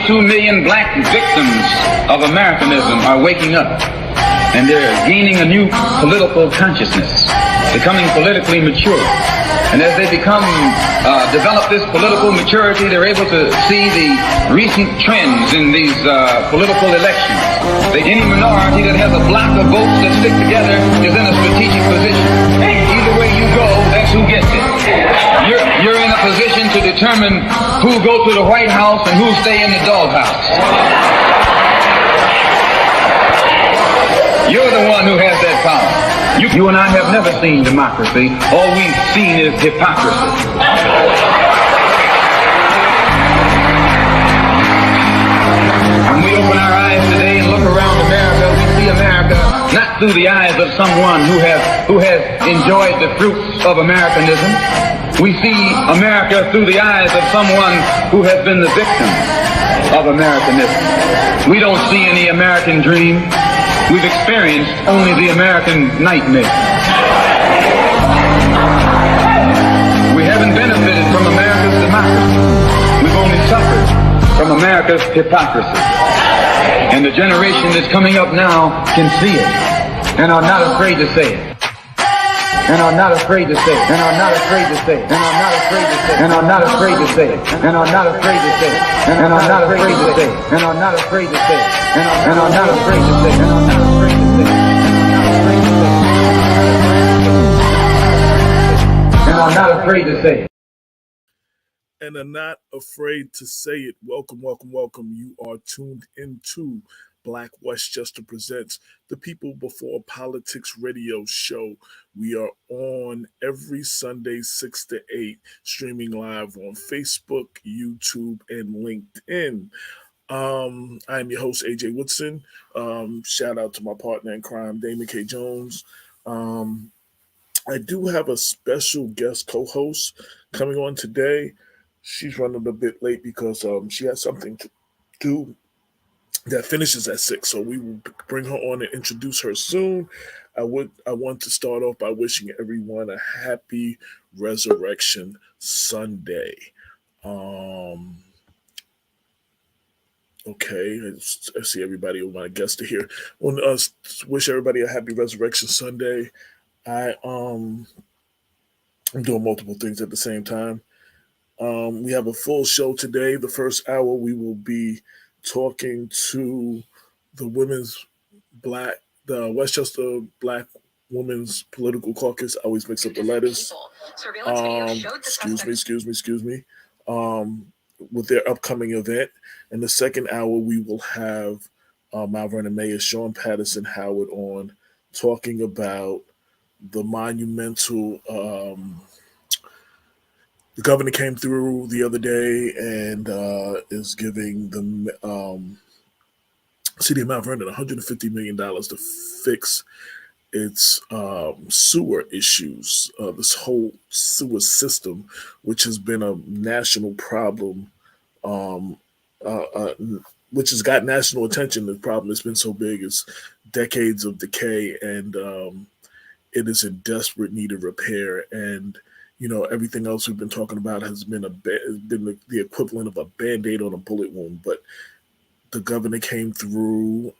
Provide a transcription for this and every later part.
22 million black victims of Americanism are waking up, and they're gaining a new political consciousness, becoming politically mature. And as they develop this political maturity, they're able to see the recent trends in these political elections. Any minority that has a block of votes that stick together is in a strategic position. Either way you go, that's who gets it. You're in a position to determine who go to the White House and who stay in the doghouse. You're the one who has that power. You and I have never seen democracy. All we've seen is hypocrisy. When we open our eyes today and look around America, we see America not through the eyes of someone who has enjoyed the fruits of Americanism. We see America through the eyes of someone who has been the victim of Americanism. We don't see any American dream. We've experienced only the American nightmare. We haven't benefited from America's democracy. We've only suffered from America's hypocrisy. And the generation that's coming up now can see it and are not afraid to say it. And are not afraid to say it. And are not afraid to say it. And are not afraid to say it. And are not afraid to say it. And are not afraid to say it. And are not afraid to say it. And are not afraid to say it. And are not afraid to say it. And are not afraid to say it. And are not afraid to say it. And are not afraid to say it. Welcome, welcome, welcome. You are tuned into Black Westchester Presents, the People Before Politics radio show. We are on every Sunday, 6 to 8, streaming live on Facebook, YouTube, and LinkedIn. I'm your host, AJ Woodson. Shout out to my partner in crime, Damon K. Jones. I do have a special guest co-host coming on today. She's running a bit late because she has something to do that finishes at 6, so we will bring her on and introduce her soon. I want to start off by wishing everyone a happy Resurrection Sunday. Okay, I see everybody with my guests here. I want to wish everybody a happy Resurrection Sunday. I'm doing multiple things at the same time. We have a full show today. The first hour we will be talking to the Westchester Black Women's Political Caucus. I always mix up the letters. Excuse me. With their upcoming event. In the second hour, we will have Mount Vernon Mayor Sean Patterson Howard on talking about the monumental. The governor came through the other day and is giving the city of Mount Vernon $150 million to fix its sewer issues, this whole sewer system, which has been a national problem, which has got national attention. The problem has been so big, it's decades of decay, and it is in desperate need of repair. And everything else we've been talking about has been the equivalent of a Band-Aid on a bullet wound. But the governor came through,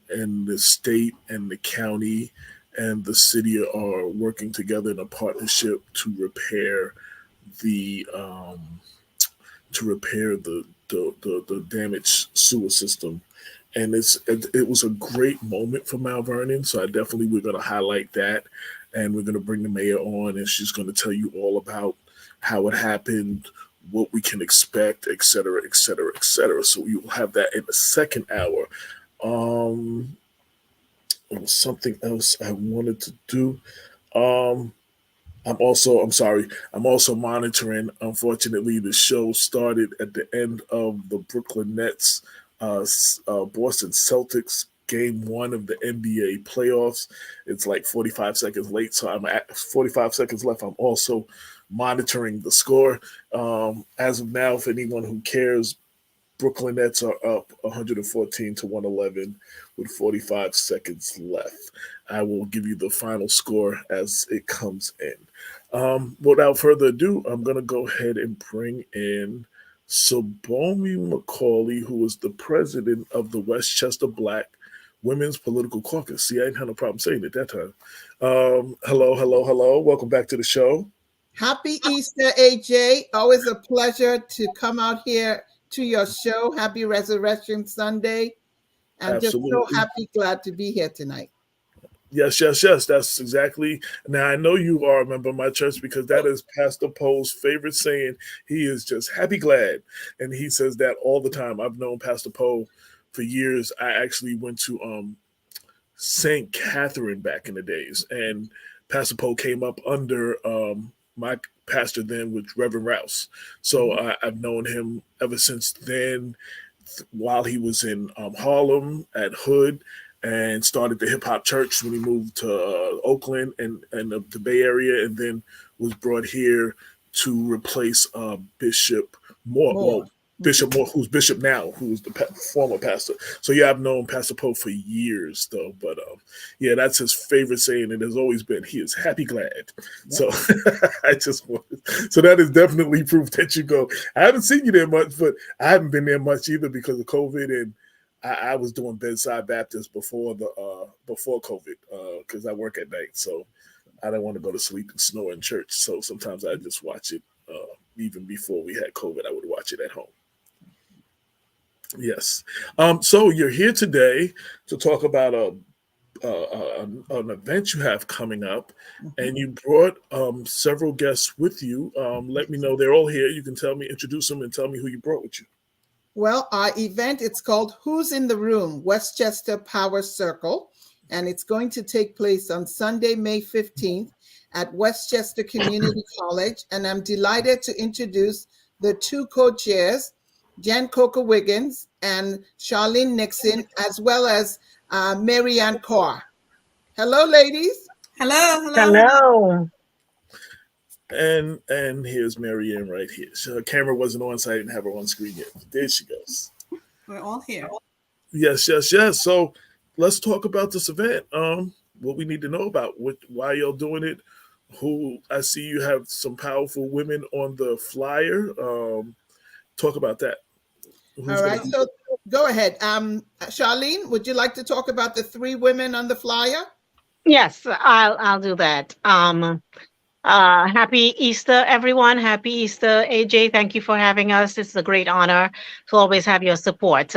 and the state and the county and the city are working together in a partnership to repair the damaged sewer system. And it was a great moment for Mount Vernon. So we're going to highlight that. And we're going to bring the mayor on, and she's going to tell you all about how it happened, what we can expect, et cetera, et cetera, et cetera. So you will have that in the second hour. Something else I wanted to do. I'm also monitoring. Unfortunately, the show started at the end of the Brooklyn Nets, Boston Celtics Game 1 of the NBA playoffs. It's like 45 seconds late, so I'm at 45 seconds left. I'm also monitoring the score. As of now, for anyone who cares, Brooklyn Nets are up 114-111 with 45 seconds left. I will give you the final score as it comes in. Without further ado, I'm going to go ahead and bring in Sabomi Macaulay, who was the president of the Westchester Black Women's Political Caucus. See, I didn't have no problem saying it that time. Hello, hello, hello. Welcome back to the show. Happy Easter, AJ. Always a pleasure to come out here to your show. Happy Resurrection Sunday. I'm Absolutely. just so happy, glad to be here tonight. Yes, yes, yes. That's exactly. Now, I know you are a member of my church because that is Pastor Poe's favorite saying. He is just happy glad. And he says that all the time. I've known Pastor Poe for years. I actually went to St. Catherine back in the days. And Pastor Poe came up under my pastor then, with Reverend Rouse. So I've known him ever since then, while he was in Harlem at Hood, and started the hip hop church when he moved to Oakland and the Bay Area, and then was brought here to replace Bishop Moore. Well, Bishop Moore, who's Bishop now, who was the former pastor. So yeah, I've known Pastor Poe for years, though. But yeah, that's his favorite saying, and has always been, he is happy glad. Yeah. So I just wanted, so that is definitely proof that you go. I haven't seen you there much, but I haven't been there much either because of COVID, and I was doing bedside Baptist before COVID because I work at night, so I don't want to go to sleep and snore in church. So sometimes I just watch it. Even before we had COVID, I would watch it at home. Yes. So you're here today to talk about an event you have coming up, and you brought several guests with you. Let me know they're all here. You can introduce them, and tell me who you brought with you. Well, our event, it's called Who's in the Room? Westchester Power Circle, and it's going to take place on Sunday, May 15th at Westchester Community College, and I'm delighted to introduce the two co-chairs, Jen Coker-Wiggins and Charlene Nixon, as well as Marianne Carr. Hello, ladies. Hello. Hello. And here's Marianne right here. So her camera wasn't on, so I didn't have her on screen yet. There she goes. We're all here. Yes. So let's talk about this event. What we need to know about why y'all doing it. Who I see you have some powerful women on the flyer. Talk about that. All right. So go ahead. Charlene, would you like to talk about the three women on the flyer? Yes, I'll do that. Happy Easter, everyone. Happy Easter, AJ. Thank you for having us. It's a great honor to always have your support.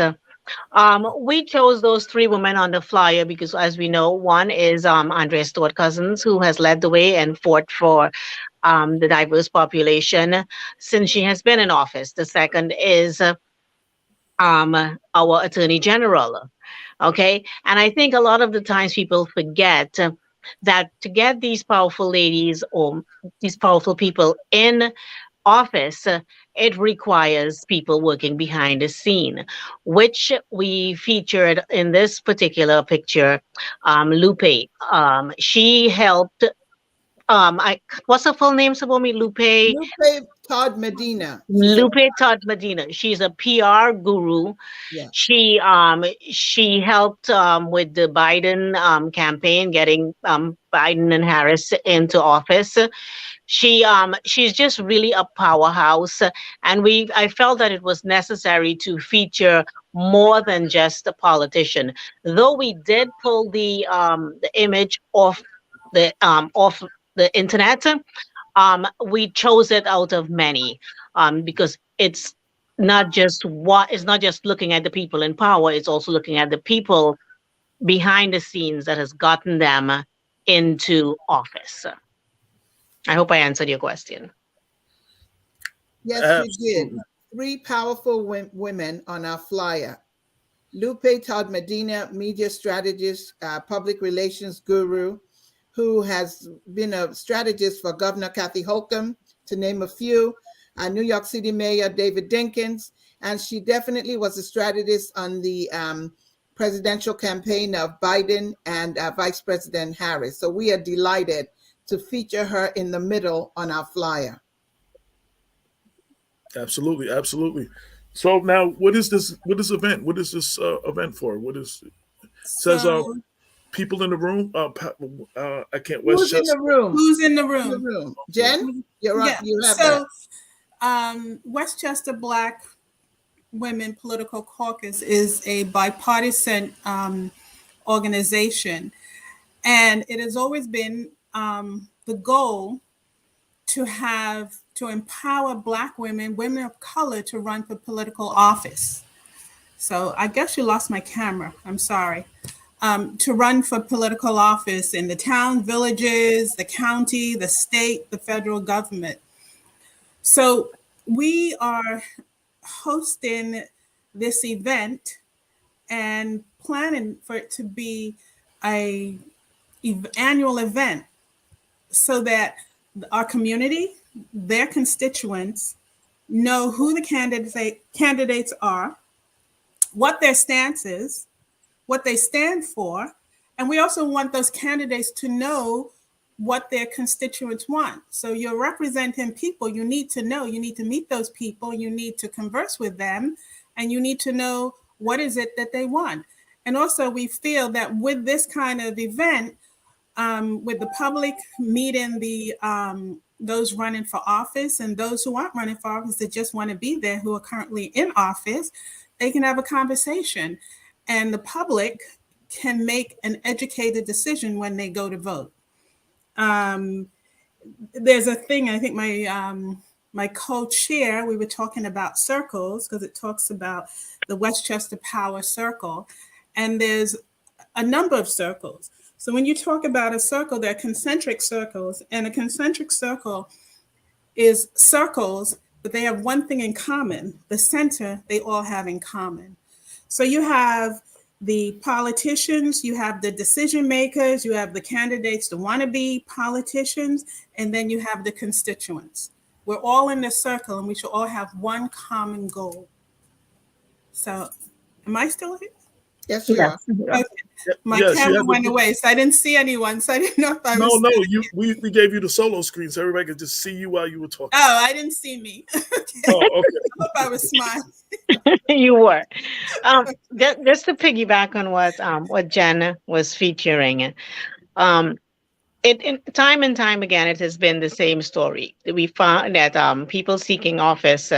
We chose those three women on the flyer because, as we know, one is Andrea Stewart Cousins, who has led the way and fought for the diverse population since she has been in office. The second is our Attorney General. Okay. And I think a lot of the times people forget that to get these powerful ladies or these powerful people in office, it requires people working behind the scene, which we featured in this particular picture. Lupe, she helped. What's her full name, Sabomi? Lupe Todd Medina. Lupe Todd Medina. She's a PR guru. Yeah. She helped with the Biden campaign, getting Biden and Harris into office. She's just really a powerhouse, and I felt that it was necessary to feature more than just a politician. Though we did pull the image off the internet, we chose it out of many because it's not just looking at the people in power, it's also looking at the people behind the scenes that has gotten them into office. I hope I answered your question. Yes, you did. Three powerful women on our flyer. Lupe Todd Medina, media strategist, public relations guru, who has been a strategist for Governor Kathy Hochul, to name a few, New York City Mayor David Dinkins, and she definitely was a strategist on the presidential campaign of Biden and Vice President Harris. So we are delighted to feature her in the middle on our flyer. Absolutely. So now, what is this event? What is this event for? What is it? Says people in the room. I can't. Who's in the room? Who's in the room? Jen, you're up. Yeah. You have so, Westchester Black Women Political Caucus is a bipartisan organization, and it has always been the goal to empower Black women, women of color, to run for political office. So I guess you lost my camera. I'm sorry. To run for political office in the town, villages, the county, the state, the federal government. So we are hosting this event and planning for it to be a annual event so that our community, their constituents, know who the candidates are, what their stance is, what they stand for, and we also want those candidates to know what their constituents want. So you're representing people, you need to know, you need to meet those people, you need to converse with them, and you need to know what is it that they want. And also we feel that with this kind of event, with the public meeting those running for office and those who aren't running for office that just want to be there, who are currently in office, they can have a conversation, and the public can make an educated decision when they go to vote. There's a thing, I think my co-chair, we were talking about circles because it talks about the Westchester Power Circle, and there's a number of circles. So when you talk about a circle, there are concentric circles, and a concentric circle is circles, but they have one thing in common. The center, they all have in common. So you have the politicians, you have the decision makers, you have the candidates, the wannabe politicians, and then you have the constituents. We're all in this circle, and we should all have one common goal. So, am I still here? Yes, you are. Okay. My camera went away, so I didn't see anyone. So I didn't know if I was. No. We gave you the solo screen so everybody could just see you while you were talking. Oh, I didn't see me. Okay. Oh, okay. I hope I was smiling. You were. Just to piggyback on what Jen was featuring, it time and time again, it has been the same story. We found that people seeking office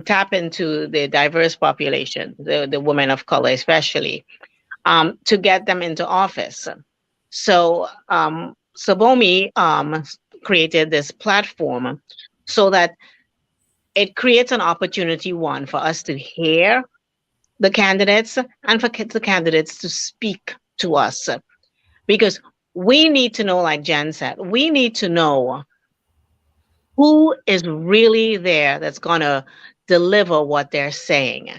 tap into the diverse population, the women of color especially, to get them into office. So Sabomi created this platform so that it creates an opportunity, one, for us to hear the candidates and for the candidates to speak to us. Because we need to know, like Jen said, we need to know who is really there that's going to deliver what they're saying.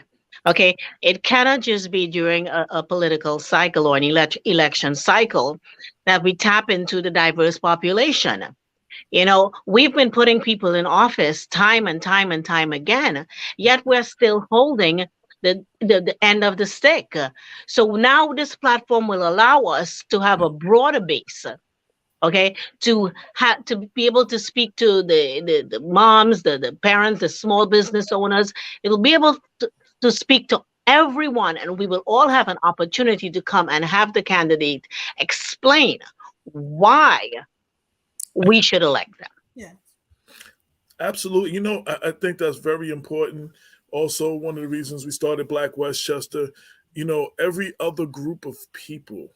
Okay, it cannot just be during a political cycle or an election cycle that we tap into the diverse population. You know, we've been putting people in office time and time and time again, yet we're still holding the end of the stick. So now this platform will allow us to have a broader base, okay, to be able to speak to the moms, the parents, the small business owners. It'll be able to speak to everyone, and we will all have an opportunity to come and have the candidate explain why we should elect them. Yeah. Absolutely. You know, I think that's very important. Also, one of the reasons we started Black Westchester, you know, every other group of people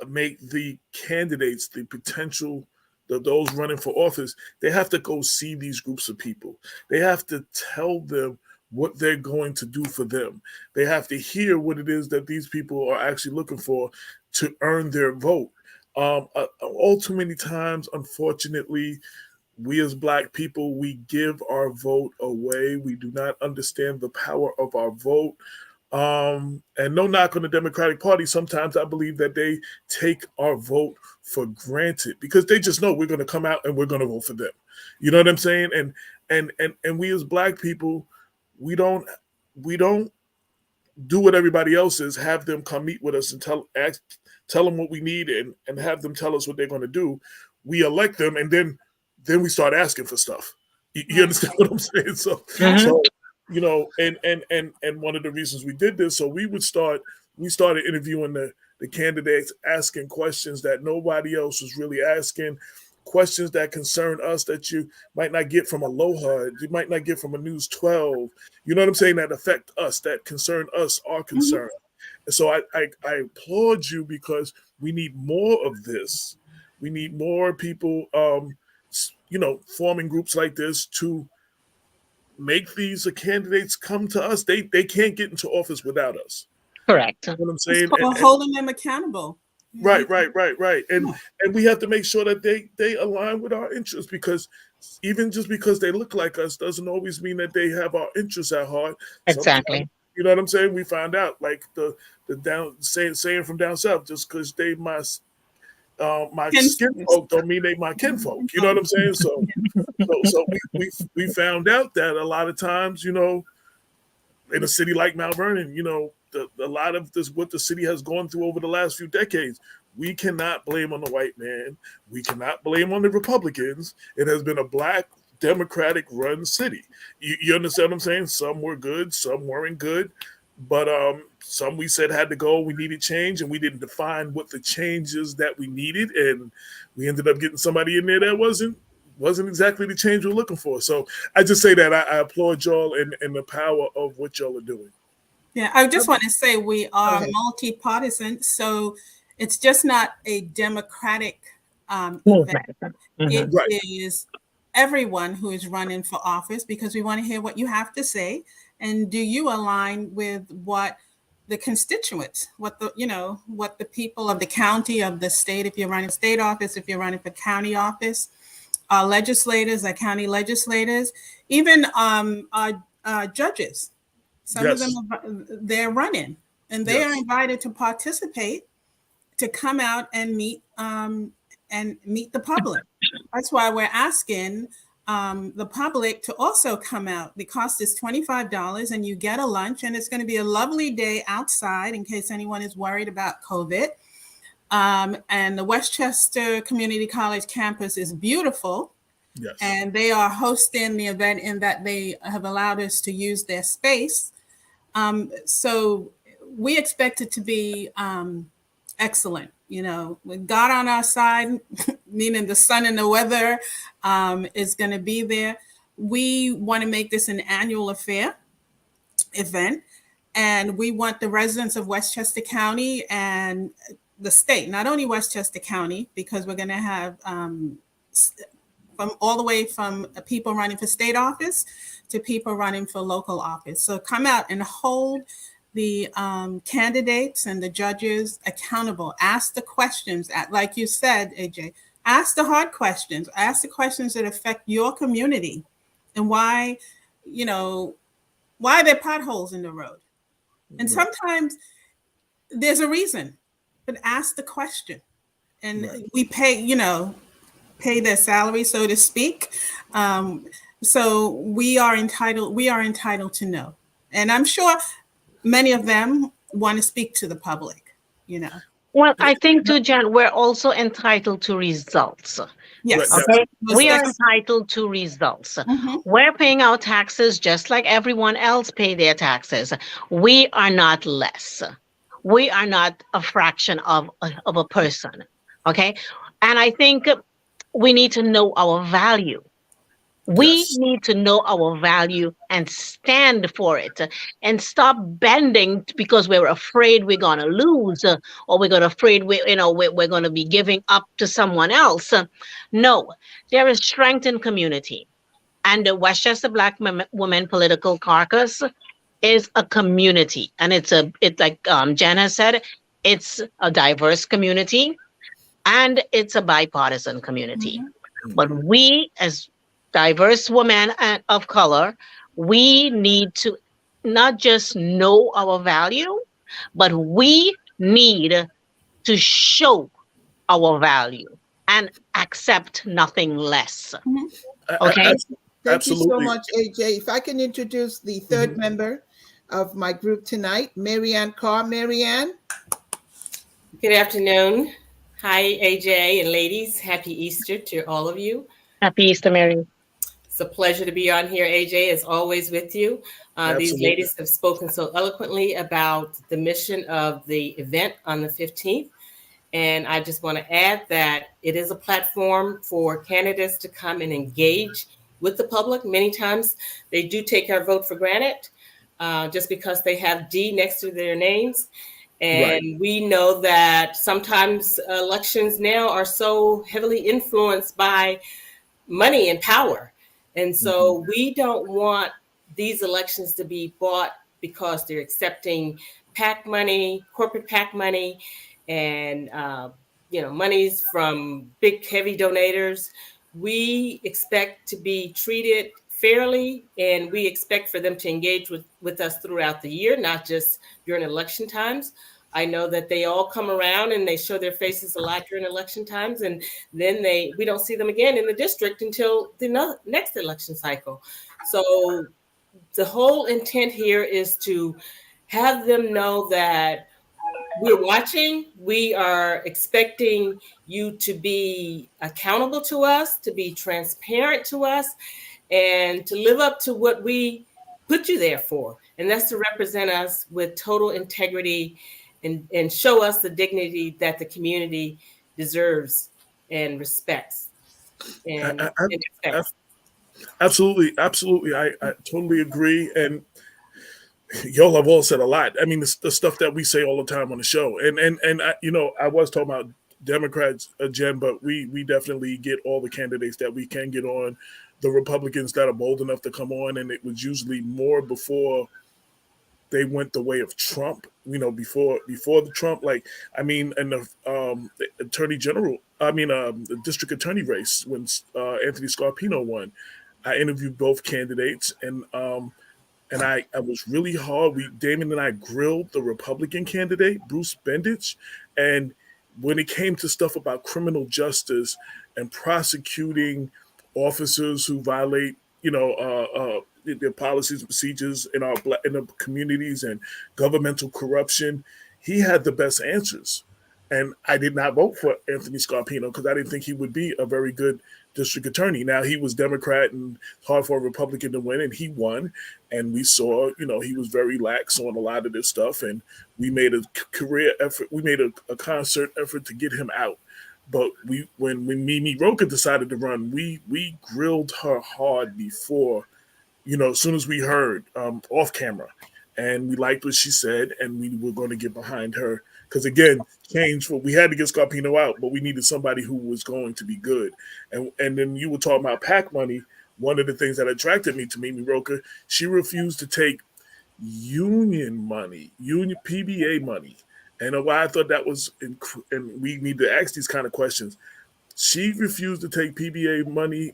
make the candidates, the potential, those running for office, they have to go see these groups of people. They have to tell them what they're going to do for them. They have to hear what it is that these people are actually looking for to earn their vote. All too many times, unfortunately, we as Black people, we give our vote away. We do not understand the power of our vote. And no knock on the Democratic Party. Sometimes I believe that they take our vote for granted because they just know we're going to come out and we're going to vote for them. You know what I'm saying? And we as Black people, we don't do what everybody else is, have them come meet with us and tell them what we need and have them tell us what they're going to do. We elect them and then we start asking for stuff. You understand what I'm saying? So you know, and one of the reasons we did this, so we started interviewing the candidates, asking questions that nobody else was really asking, questions that concern us that you might not get from Aloha, you might not get from a News 12. You know what I'm saying? That affect us, that concern us, our concern. And so I applaud you because we need more of this. We need more people, forming groups like this to make these candidates come to us. They can't get into office without us. Correct. You know what I'm It's saying? called holding them accountable. Right. And we have to make sure that they align with our interests, because even just because they look like us doesn't always mean that they have our interests at heart. Exactly. Sometimes, you know what I'm saying? We find out, like the down saying from down south, just because they my skin folk don't mean they my kinfolk. You know what I'm saying? So we found out that a lot of times, in a city like Mount Vernon, a lot of this, what the city has gone through over the last few decades, we cannot blame on the white man. We cannot blame on the Republicans. It has been a Black Democratic run city. You understand what I'm saying? Some were good, some weren't good, but some we said had to go. We needed change, and we didn't define what the changes that we needed, and we ended up getting somebody in there that wasn't exactly the change we're looking for. So I just say that I applaud y'all and the power of what y'all are doing. Yeah, I just want to say we are multi-partisan, so it's just not a Democratic event. It is everyone who is running for office, because we want to hear what you have to say. And do you align with what the constituents, what the people of the county, of the state, if you're running state office, if you're running for county office, our legislators, our county legislators, even our judges. Some of them, they're running, and they are invited to participate, to come out and meet the public. That's why we're asking the public to also come out. The cost is $25, and you get a lunch, and it's going to be a lovely day outside, in case anyone is worried about COVID. And the Westchester Community College campus is beautiful. Yes. And they are hosting the event in that they have allowed us to use their space. So we expect it to be excellent. With God on our side, meaning the sun and the weather is going to be there. We want to make this an annual event, and we want the residents of Westchester County and the state, not only Westchester County, because we're going to have from all the way from people running for state office to people running for local office. So come out and hold the candidates and the judges accountable. Ask the questions, like you said, AJ, ask the hard questions, ask the questions that affect your community, and why are there potholes in the road? And sometimes there's a reason, but ask the question. And we pay their salary, so to speak. So we are entitled to know. And I'm sure many of them want to speak to the public, Well, I think too, Jan, we're also entitled to results. Yes. Okay. We are entitled to results. Mm-hmm. We're paying our taxes just like everyone else pay their taxes. We are not less. We are not a fraction of a person. Okay. And I think we need to know our value. We need to know our value and stand for it, and stop bending because we're afraid we're going to lose, or we're afraid we're going to be giving up to someone else. No, there is strength in community. And the Westchester Black Women Political Caucus is a community. And it's like Jen has said, it's a diverse community, and it's a bipartisan community. Mm-hmm. But we, as diverse women of color, we need to not just know our value, but we need to show our value and accept nothing less. Okay? Thank you so much, AJ. If I can introduce the third member of my group tonight, Marianne Carr. Marianne. Good afternoon. Hi, AJ and ladies. Happy Easter to all of you. Happy Easter, Mary. It's a pleasure to be on here, AJ, as always with you. These ladies have spoken so eloquently about the mission of the event on the 15th. And I just want to add that it is a platform for candidates to come and engage with the public. Many times they do take our vote for granted just because they have D next to their names. And we know that sometimes elections now are so heavily influenced by money and power. And so we don't want these elections to be bought because they're accepting PAC money, corporate PAC money, and monies from big, heavy donators. We expect to be treated fairly, and we expect for them to engage with us throughout the year, not just during election times. I know that they all come around and they show their faces a lot during election times, and then we don't see them again in the district until the next election cycle. So the whole intent here is to have them know that we're watching. We are expecting you to be accountable to us, to be transparent to us, and to live up to what we put you there for. And that's to represent us with total integrity and show us the dignity that the community deserves and respects. And expects. Absolutely. I totally agree. And y'all have all said a lot. I mean, the stuff that we say all the time on the show. And I was talking about Democrats, Jen, but we definitely get all the candidates that we can get on, the Republicans that are bold enough to come on, and it was usually more before they went the way of Trump, before the Trump, and the attorney general, the district attorney race when Anthony Scarpino won, I interviewed both candidates, and I was really hard. Damon and I grilled the Republican candidate, Bruce Bendich, and when it came to stuff about criminal justice and prosecuting officers who violate, their policies and procedures in the communities and governmental corruption, he had the best answers. And I did not vote for Anthony Scarpino because I didn't think he would be a very good district attorney. Now, he was Democrat and hard for a Republican to win, and he won. And we saw, he was very lax on a lot of this stuff. And we made a career effort. We made a concert effort to get him out. But when Mimi Rocha decided to run, we grilled her hard before, as soon as we heard off camera. And we liked what she said, and we were going to get behind her. Because, again, we had to get Scarpino out, but we needed somebody who was going to be good. And then you were talking about PAC money. One of the things that attracted me to Mimi Rocha, she refused to take union money, PBA money. And why I thought that was, and we need to ask these kind of questions. She refused to take PBA money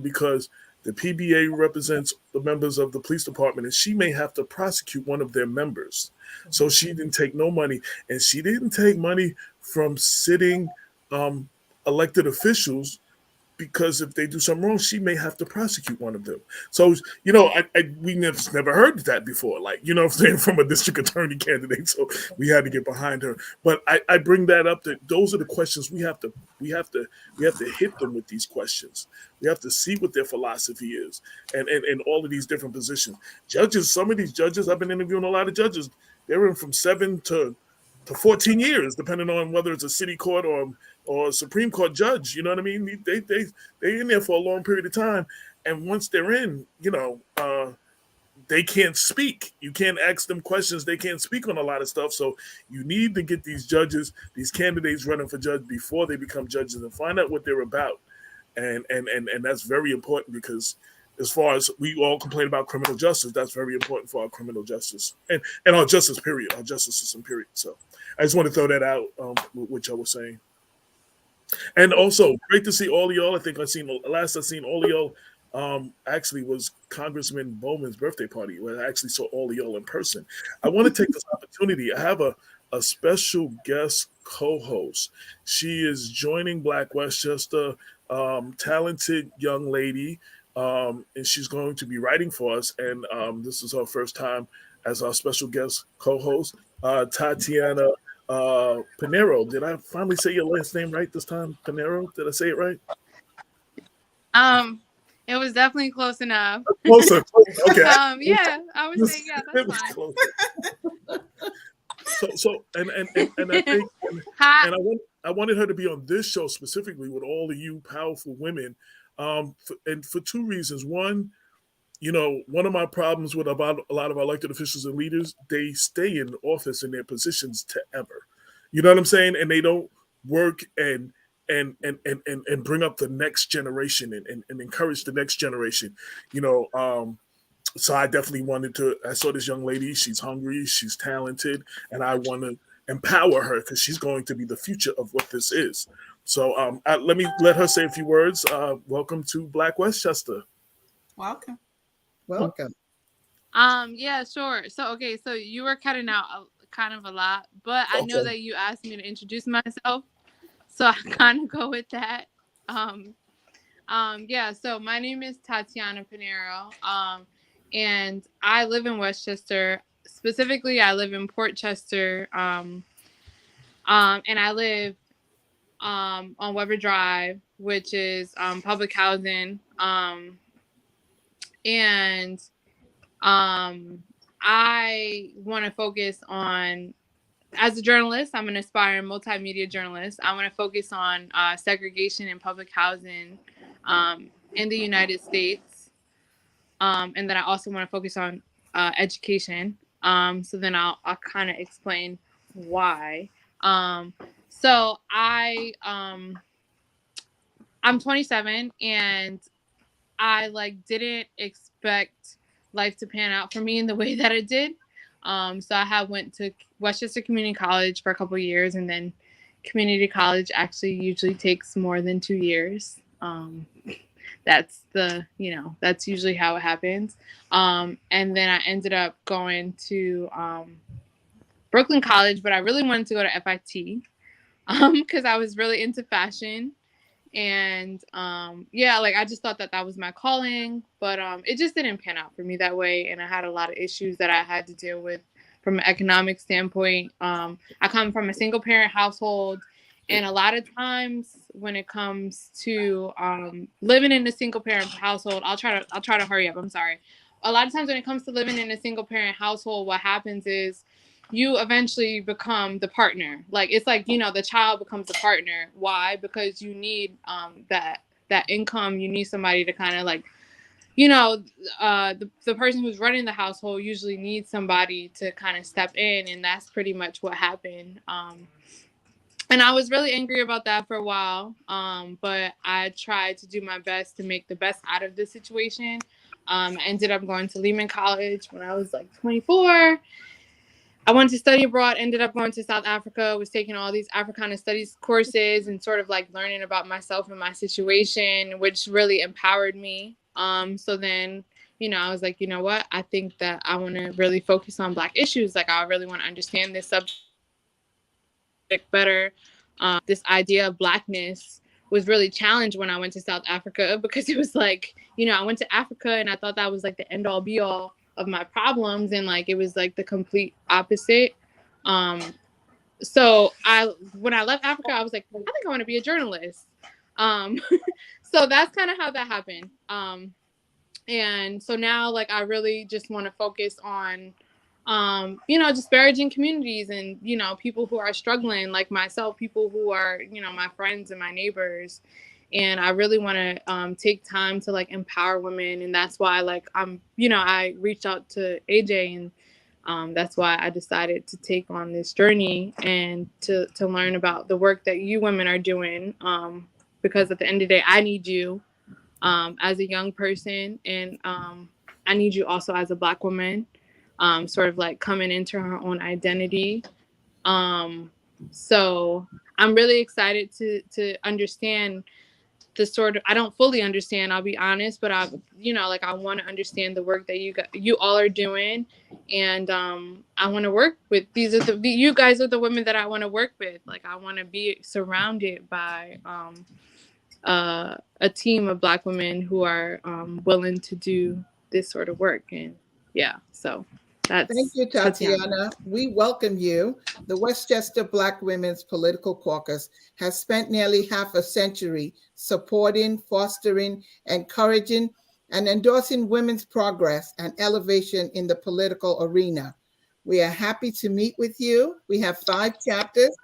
because the PBA represents the members of the police department, and she may have to prosecute one of their members. So she didn't take no money, and she didn't take money from sitting elected officials, because if they do something wrong, she may have to prosecute one of them. So, we never heard that before, from a district attorney candidate. So we had to get behind her. But I bring that up that those are the questions we have to hit them with these questions. We have to see what their philosophy is and all of these different positions. Judges, some of these judges, I've been interviewing a lot of judges, they're in from 7 to 14 years, depending on whether it's a city court or a Supreme Court judge. You know what I mean? They're in there for a long period of time. And once they're in, they can't speak. You can't ask them questions. They can't speak on a lot of stuff. So you need to get these judges, these candidates running for judge before they become judges and find out what they're about. And that's very important, because as far as we all complain about criminal justice, that's very important for our criminal justice and our justice period, our justice system period. So I just want to throw that out, what y'all was saying. And also, great to see all of y'all. I think I seen all of y'all actually was Congressman Bowman's birthday party, where I actually saw all of y'all in person. I want to take this opportunity. I have a special guest co-host. She is joining Black Westchester, talented young lady, and she's going to be writing for us. And this is her first time as our special guest co-host, Tatiana Pinero. Did I finally say your last name right this time? Pinero? Did I say it right? It was definitely close enough. Closer. Okay. Yeah, I would say, yeah, that's fine. So and I think Hi. And I wanted her to be on this show specifically with all of you powerful women, and for two reasons. One, one of my problems with about a lot of our elected officials and leaders, they stay in office in their positions to ever. You know what I'm saying? And they don't work and bring up the next generation and encourage the next generation. So I definitely I saw this young lady, she's hungry, she's talented, and I want to empower her because she's going to be the future of what this is. So let her say a few words. Welcome to Black Westchester. Welcome. Welcome. Yeah, sure. So you were cutting out kind of a lot, but I know that you asked me to introduce myself, so I kind of go with that. Yeah, so my name is Tatiana Pinero, and I live in Westchester. Specifically, I live in Portchester, and I live on Weber Drive, which is public housing, and I want to focus on, as a journalist, I'm an aspiring multimedia journalist. I want to focus on segregation in public housing in the United States. And then I also want to focus on education. So then I'll kind of explain why. So I'm 27, and I didn't expect life to pan out for me in the way that it did. So I went to Westchester Community College for a couple of years, and then community college actually usually takes more than 2 years. That's usually how it happens. And then I ended up going to Brooklyn College, but I really wanted to go to FIT because I was really into fashion. And I just thought that was my calling, but it just didn't pan out for me that way. And I had a lot of issues that I had to deal with from an economic standpoint. I come from a single parent household, and a lot of times when it comes to living in a single parent household, I'll try to hurry up. I'm sorry. A lot of times when it comes to living in a single parent household, what happens is you eventually become the partner. The child becomes the partner. Why? Because you need that income. You need somebody to kind of the person who's running the household usually needs somebody to kind of step in, and that's pretty much what happened. And I was really angry about that for a while, but I tried to do my best to make the best out of the situation. I ended up going to Lehman College when I was 24. I wanted to study abroad, ended up going to South Africa, was taking all these Africana studies courses and sort of learning about myself and my situation, which really empowered me. So then, I was like, you know what? I think that I want to really focus on Black issues. I really want to understand this subject better. This idea of Blackness was really challenged when I went to South Africa, because it was I went to Africa and I thought that was the end all be all of my problems, and it was the complete opposite. So when I left Africa, I was like, I think I want to be a journalist. So that's kind of how that happened. And so now I really just want to focus on disparaging communities and people who are struggling like myself, people who are my friends and my neighbors. And I really want to take time to empower women, and that's why I reached out to AJ, and that's why I decided to take on this journey and to learn about the work that you women are doing, because at the end of the day, I need you as a young person, and I need you also as a Black woman, sort of coming into her own identity. So I'm really excited to understand I don't fully understand, I'll be honest, but I want to understand the work that you all are doing, and I want to work with you guys are the women that I want to work with. I want to be surrounded by a team of Black women who are willing to do this sort of work. And so that's Thank you, Tatiana. We welcome you. The Westchester Black Women's Political Caucus has spent nearly half a century supporting, fostering, encouraging, and endorsing women's progress and elevation in the political arena. We are happy to meet with you. We have 5 chapters.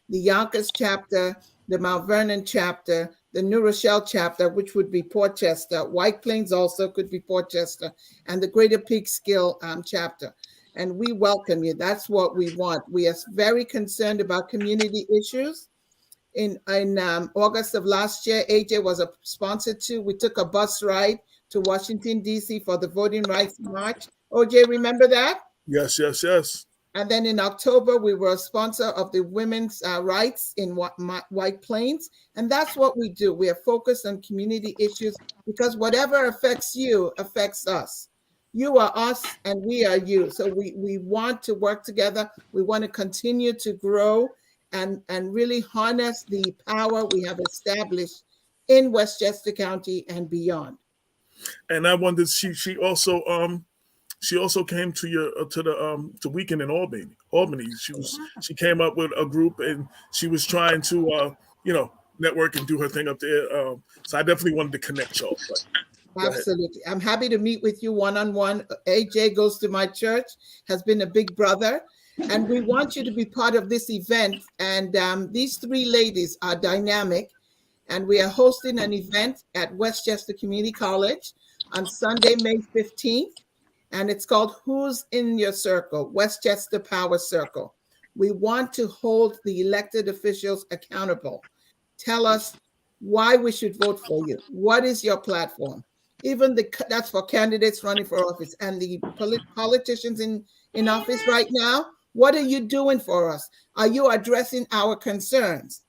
the Yonkers chapter, the Mount Vernon chapter, the New Rochelle chapter, which would be Portchester. White Plains also could be Portchester, and the Greater Peekskill chapter. And we welcome you. That's what we want. We are very concerned about community issues. In August of last year, AJ was a sponsor too. We took a bus ride to Washington, D.C. for the Voting Rights March. OJ, remember that? Yes, yes, yes. And then in October, we were a sponsor of the women's rights in White Plains. And that's what we do. We are focused on community issues because whatever affects you affects us. You are us and we are you. So we want to work together. We want to continue to grow and really harness the power we have established in Westchester County and beyond. And I wondered, she also came to the weekend in Albany. She came up with a group and she was trying to network and do her thing up there. So I definitely wanted to connect y'all. Absolutely. I'm happy to meet with you one-on-one. AJ goes to my church, has been a big brother, and we want you to be part of this event. And these three ladies are dynamic, and we are hosting an event at Westchester Community College on Sunday, May 15th. And it's called Who's in Your Circle? Westchester Power Circle. We want to hold the elected officials accountable. Tell us why we should vote for you. What is your platform? Even that's for candidates running for office and the politicians in office right now. What are you doing for us? Are you addressing our concerns?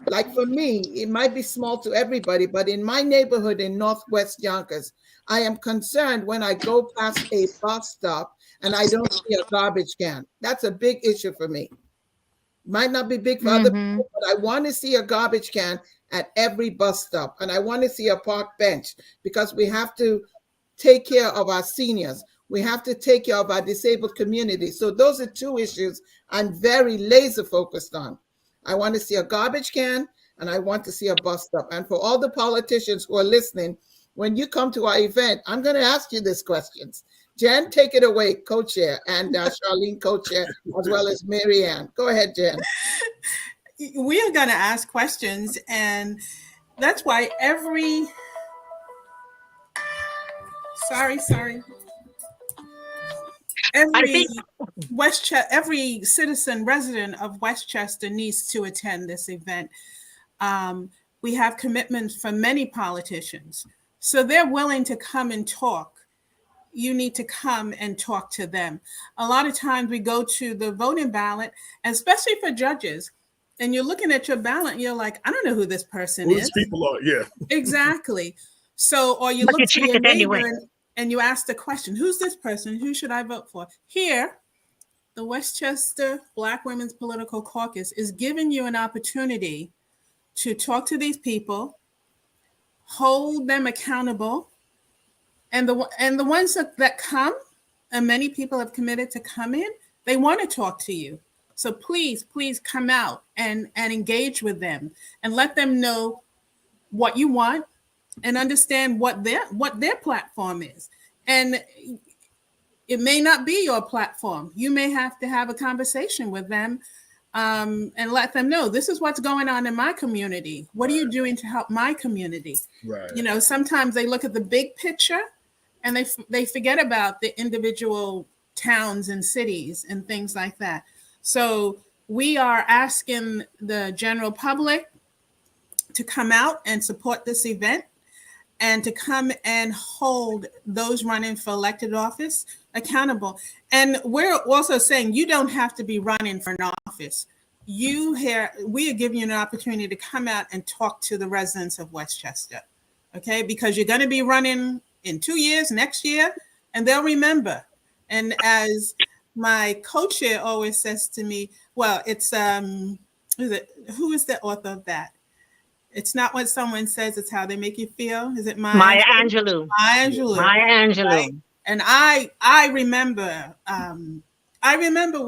Like for me, it might be small to everybody, but in my neighborhood in Northwest Yonkers, I am concerned when I go past a bus stop and I don't see a garbage can. That's a big issue for me. Might not be big for other people, but I want to see a garbage can at every bus stop. And I want to see a park bench because we have to take care of our seniors. We have to take care of our disabled community. So those are two issues I'm very laser focused on. I want to see a garbage can and I want to see a bus stop. And for all the politicians who are listening, when you come to our event, I'm going to ask you these questions. Jen, take it away, co-chair, and Charlene, co-chair, as well as Mary Ann. Go ahead, Jen. We are going to ask questions, and that's why every every citizen resident of Westchester needs to attend this event. We have commitments from many politicians, so they're willing to come and talk. You need to come and talk to them. A lot of times we go to the voting ballot, especially for judges, and you're looking at your ballot and you're like, I don't know who this person is. These people are, yeah. Exactly. So, or you But look to your neighbor anyway. and you ask the question, who's this person? Who should I vote for? Here, the Westchester Black Women's Political Caucus is giving you an opportunity to talk to these people, hold them accountable, and the ones that come, and many people have committed to come in, they want to talk to you. So please come out and engage with them and let them know what you want and understand what their platform is. And it may not be your platform. You may have to have a conversation with them and let them know this is what's going on in my community. What are you doing to help my community? Right. You know, sometimes they look at the big picture and they forget about the individual towns and cities and things like that. So we are asking the general public to come out and support this event and to come and hold those running for elected office accountable. And we're also saying you don't have to be running for an office. We are giving you an opportunity to come out and talk to the residents of Westchester, okay? Because you're going to be running in 2 years, next year, and they'll remember. And as my co-chair always says to me, well, it's, who is the author of that? It's not what someone says, it's how they make you feel. Is it Maya Angelou? Maya Angelou. Right? And I remember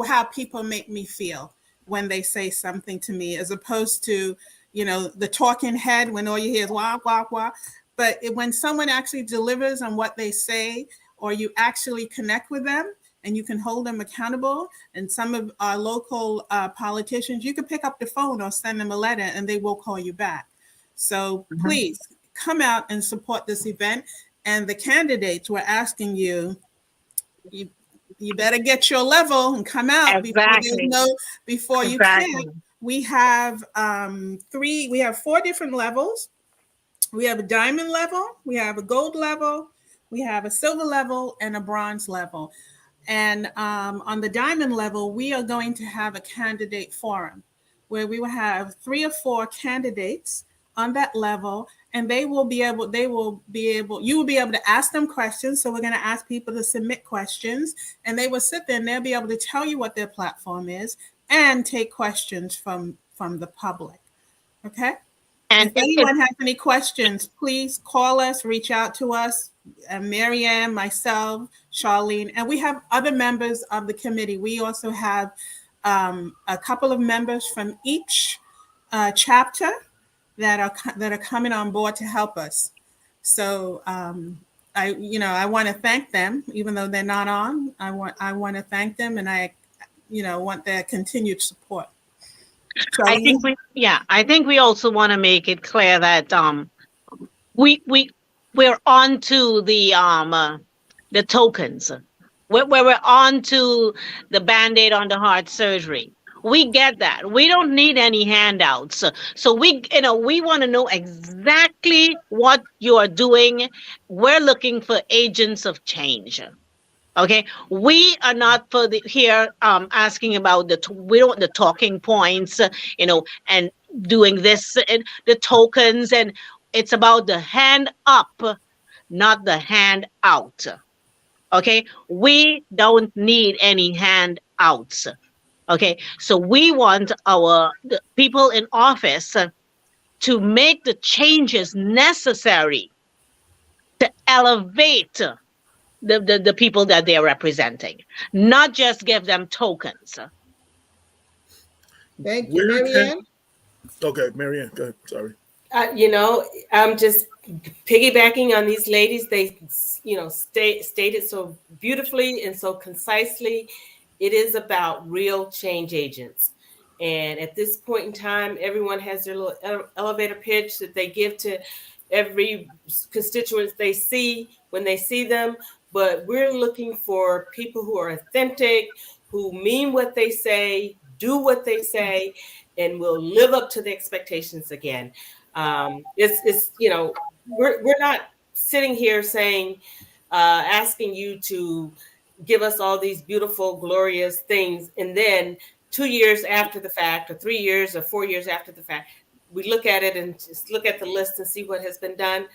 how people make me feel when they say something to me, as opposed to, the talking head when all you hear is wah, wah, wah. But when someone actually delivers on what they say, or you actually connect with them and you can hold them accountable. And some of our local politicians, you can pick up the phone or send them a letter and they will call you back. So please come out and support this event. And the candidates, we're asking you, you better get your level and come out before you can. We have we have 4 different levels. We have a diamond level, we have a gold level, we have a silver level, and a bronze level. And on the diamond level, we are going to have a candidate forum where we will have 3 or 4 candidates on that level, and you will be able to ask them questions. So we're going to ask people to submit questions, and they will sit there and they'll be able to tell you what their platform is and take questions from the public. Okay? And if anyone has any questions, please call us, reach out to us, Marianne, myself, Charlene, and we have other members of the committee. We also have a couple of members from each chapter that are coming on board to help us. So I want to thank them, even though they're not on. I want to thank them, and I want their continued support. I think we also want to make it clear that we're on to the tokens. We're on to the Band-Aid on the heart surgery. We get that. We don't need any handouts. So we want to know exactly what you are doing. We're looking for agents of change. Okay, we are not here asking about the talking points, and doing this and the tokens, and it's about the hand up, not the hand out. Okay, we don't need any handouts. Okay, so we want the people in office to make the changes necessary to elevate the people that they are representing, not just give them tokens. Thank you, Marianne. Okay, Marianne, go ahead. Sorry. I'm just piggybacking on these ladies. They, stated so beautifully and so concisely. It is about real change agents. And at this point in time, everyone has their little elevator pitch that they give to every constituent they see when they see them. But we're looking for people who are authentic, who mean what they say, do what they say, and will live up to the expectations again. We're not sitting here saying, asking you to give us all these beautiful, glorious things, and then 2 years after the fact, or 3 years or 4 years after the fact, we look at it and just look at the list and see what has been done.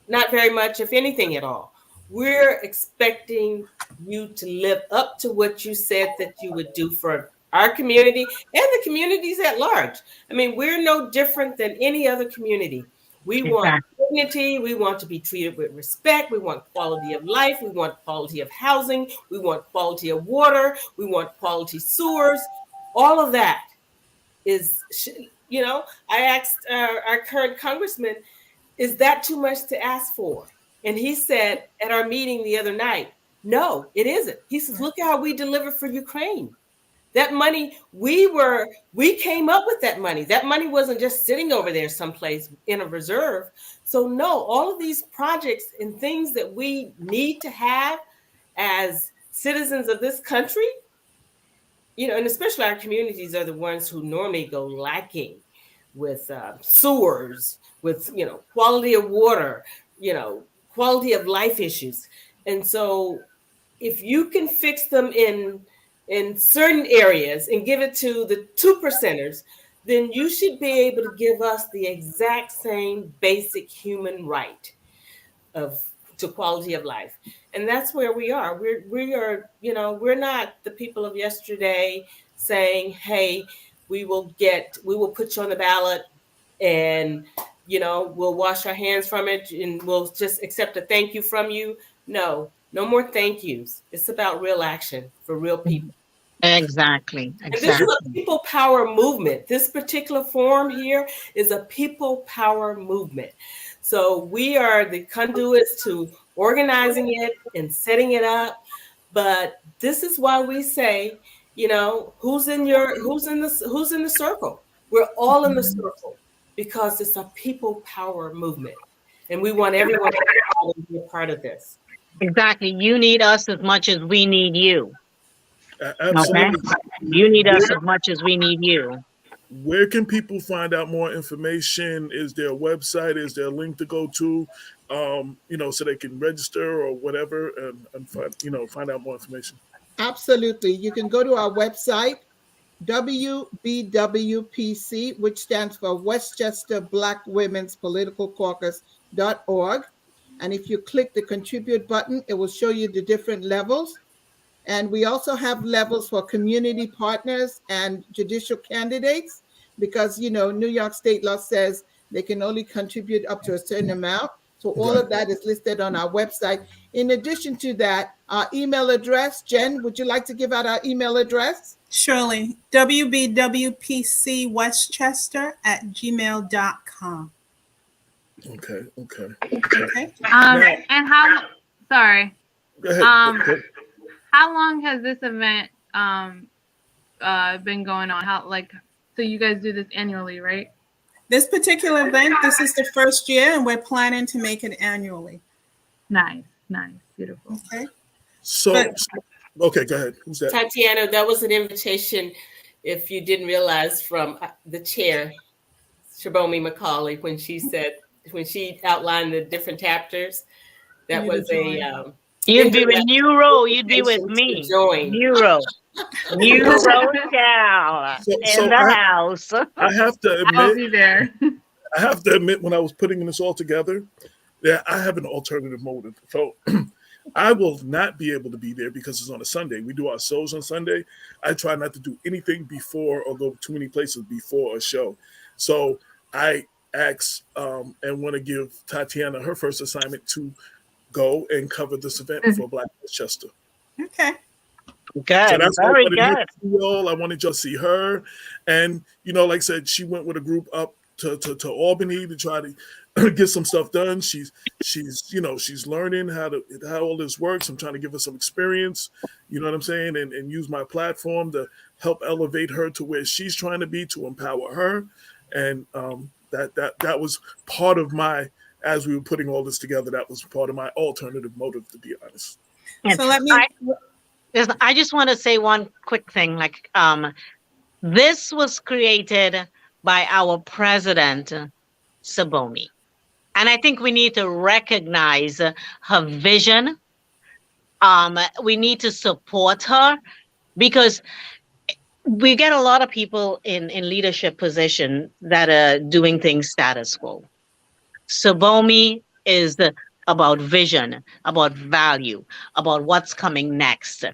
Not very much, if anything at all. We're expecting you to live up to what you said that you would do for our community and the communities at large. I mean, we're no different than any other community. We want dignity. We want to be treated with respect. We want quality of life. We want quality of housing. We want quality of water. We want quality sewers. All of that is, I asked our current congressman, is that too much to ask for? And he said at our meeting the other night, no, it isn't. He says, look how we deliver for Ukraine. That money, we came up with that money. That money wasn't just sitting over there someplace in a reserve. So no, all of these projects and things that we need to have as citizens of this country, and especially our communities are the ones who normally go lacking with sewers, with, quality of water, quality of life issues. And so if you can fix them in certain areas and give it to the 2%ers, then you should be able to give us the exact same basic human right to quality of life. And that's where we are. We are, we're not the people of yesterday saying, hey, we will put you on the ballot and, we'll wash our hands from it and we'll just accept a thank you from you. No more thank yous. It's about real action for real people. Exactly. And this is a people power movement. This particular forum here is a people power movement. So we are the conduits to organizing it and setting it up. But this is why we say, who's in the circle? We're all in the circle because it's a people power movement. And we want everyone to be a part of this. Exactly. You need us as much as we need you. Absolutely. Okay? You need us as much as we need you. Where can people find out more information? Is there a website? Is there a link to go to, so they can register or whatever and find out more information? Absolutely. You can go to our website, WBWPC, which stands for Westchester Black Women's Political Caucus.org. And if you click the contribute button, it will show you the different levels. And we also have levels for community partners and judicial candidates because, New York state law says they can only contribute up to a certain amount. So all of that is listed on our website. In addition to that, our email address, Jen, would you like to give out our email address? Surely. wbwpcwestchester@gmail.com. Okay. And sorry. Go ahead. How long has this event been going on? So you guys do this annually, right? This particular event, this is the first year, and we're planning to make it annually. Nice, beautiful. Okay. Okay, go ahead. Who's that? Tatiana, that was an invitation, if you didn't realize, from the chair, Shabomi McCauley, when she outlined the different chapters. That was a you'd be with Neuro. You'd be with me. Neuro gal in the house. I have to admit, I'll be there. I have to admit, when I was putting this all together, that I have an alternative motive. So I will not be able to be there because it's on a Sunday. We do our shows on Sunday. I try not to do anything before or go too many places before a show. So I asked and want to give Tatiana her first assignment to go and cover this event for Black Westchester. Okay. Good. So that's Very good. I wanted y'all to see her. And, like I said, she went with a group up to Albany to try to get some stuff done. She's learning how all this works. I'm trying to give her some experience, you know what I'm saying? And use my platform to help elevate her to where she's trying to be, to empower her. And that was part of as we were putting all this together, that was part of my alternative motive, to be honest. So I just want to say one quick thing. This was created by our president, Sabomi. And I think we need to recognize her vision. We need to support her because we get a lot of people in leadership position that are doing things status quo. Sabomi is about vision, about value, about what's coming next.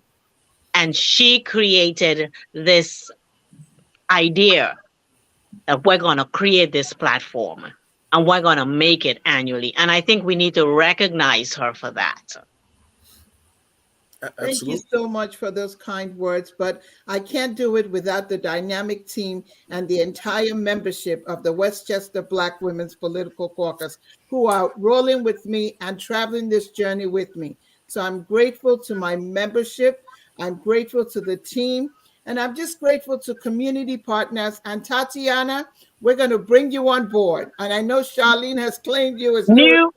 And she created this idea that we're going to create this platform and we're going to make it annually. And I think we need to recognize her for that. Absolutely. Thank you so much for those kind words, but I can't do it without the dynamic team and the entire membership of the Westchester Black Women's Political Caucus who are rolling with me and traveling this journey with me. So I'm grateful to my membership. I'm grateful to the team, and I'm just grateful to community partners. And Tatiana, we're going to bring you on board. And I know Charlene has claimed you as Neuro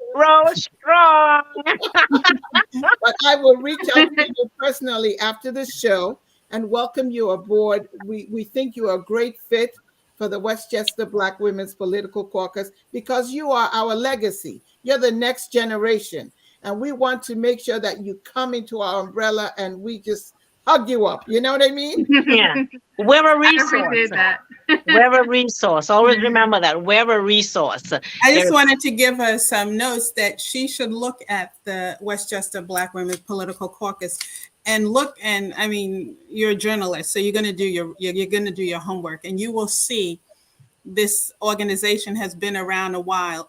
strong. But I will reach out to you personally after the show and welcome you aboard. We think you are a great fit for the Westchester Black Women's Political Caucus because you are our legacy. You're the next generation. And we want to make sure that you come into our umbrella and we just hug you up. You know what I mean? Yeah. We're a resource. I appreciate that. We're a resource. Always remember that. We're a resource. I just wanted to give her some notes that she should look at the Westchester Black Women's Political Caucus and you're a journalist, so you're going to do your homework, and you will see this organization has been around a while,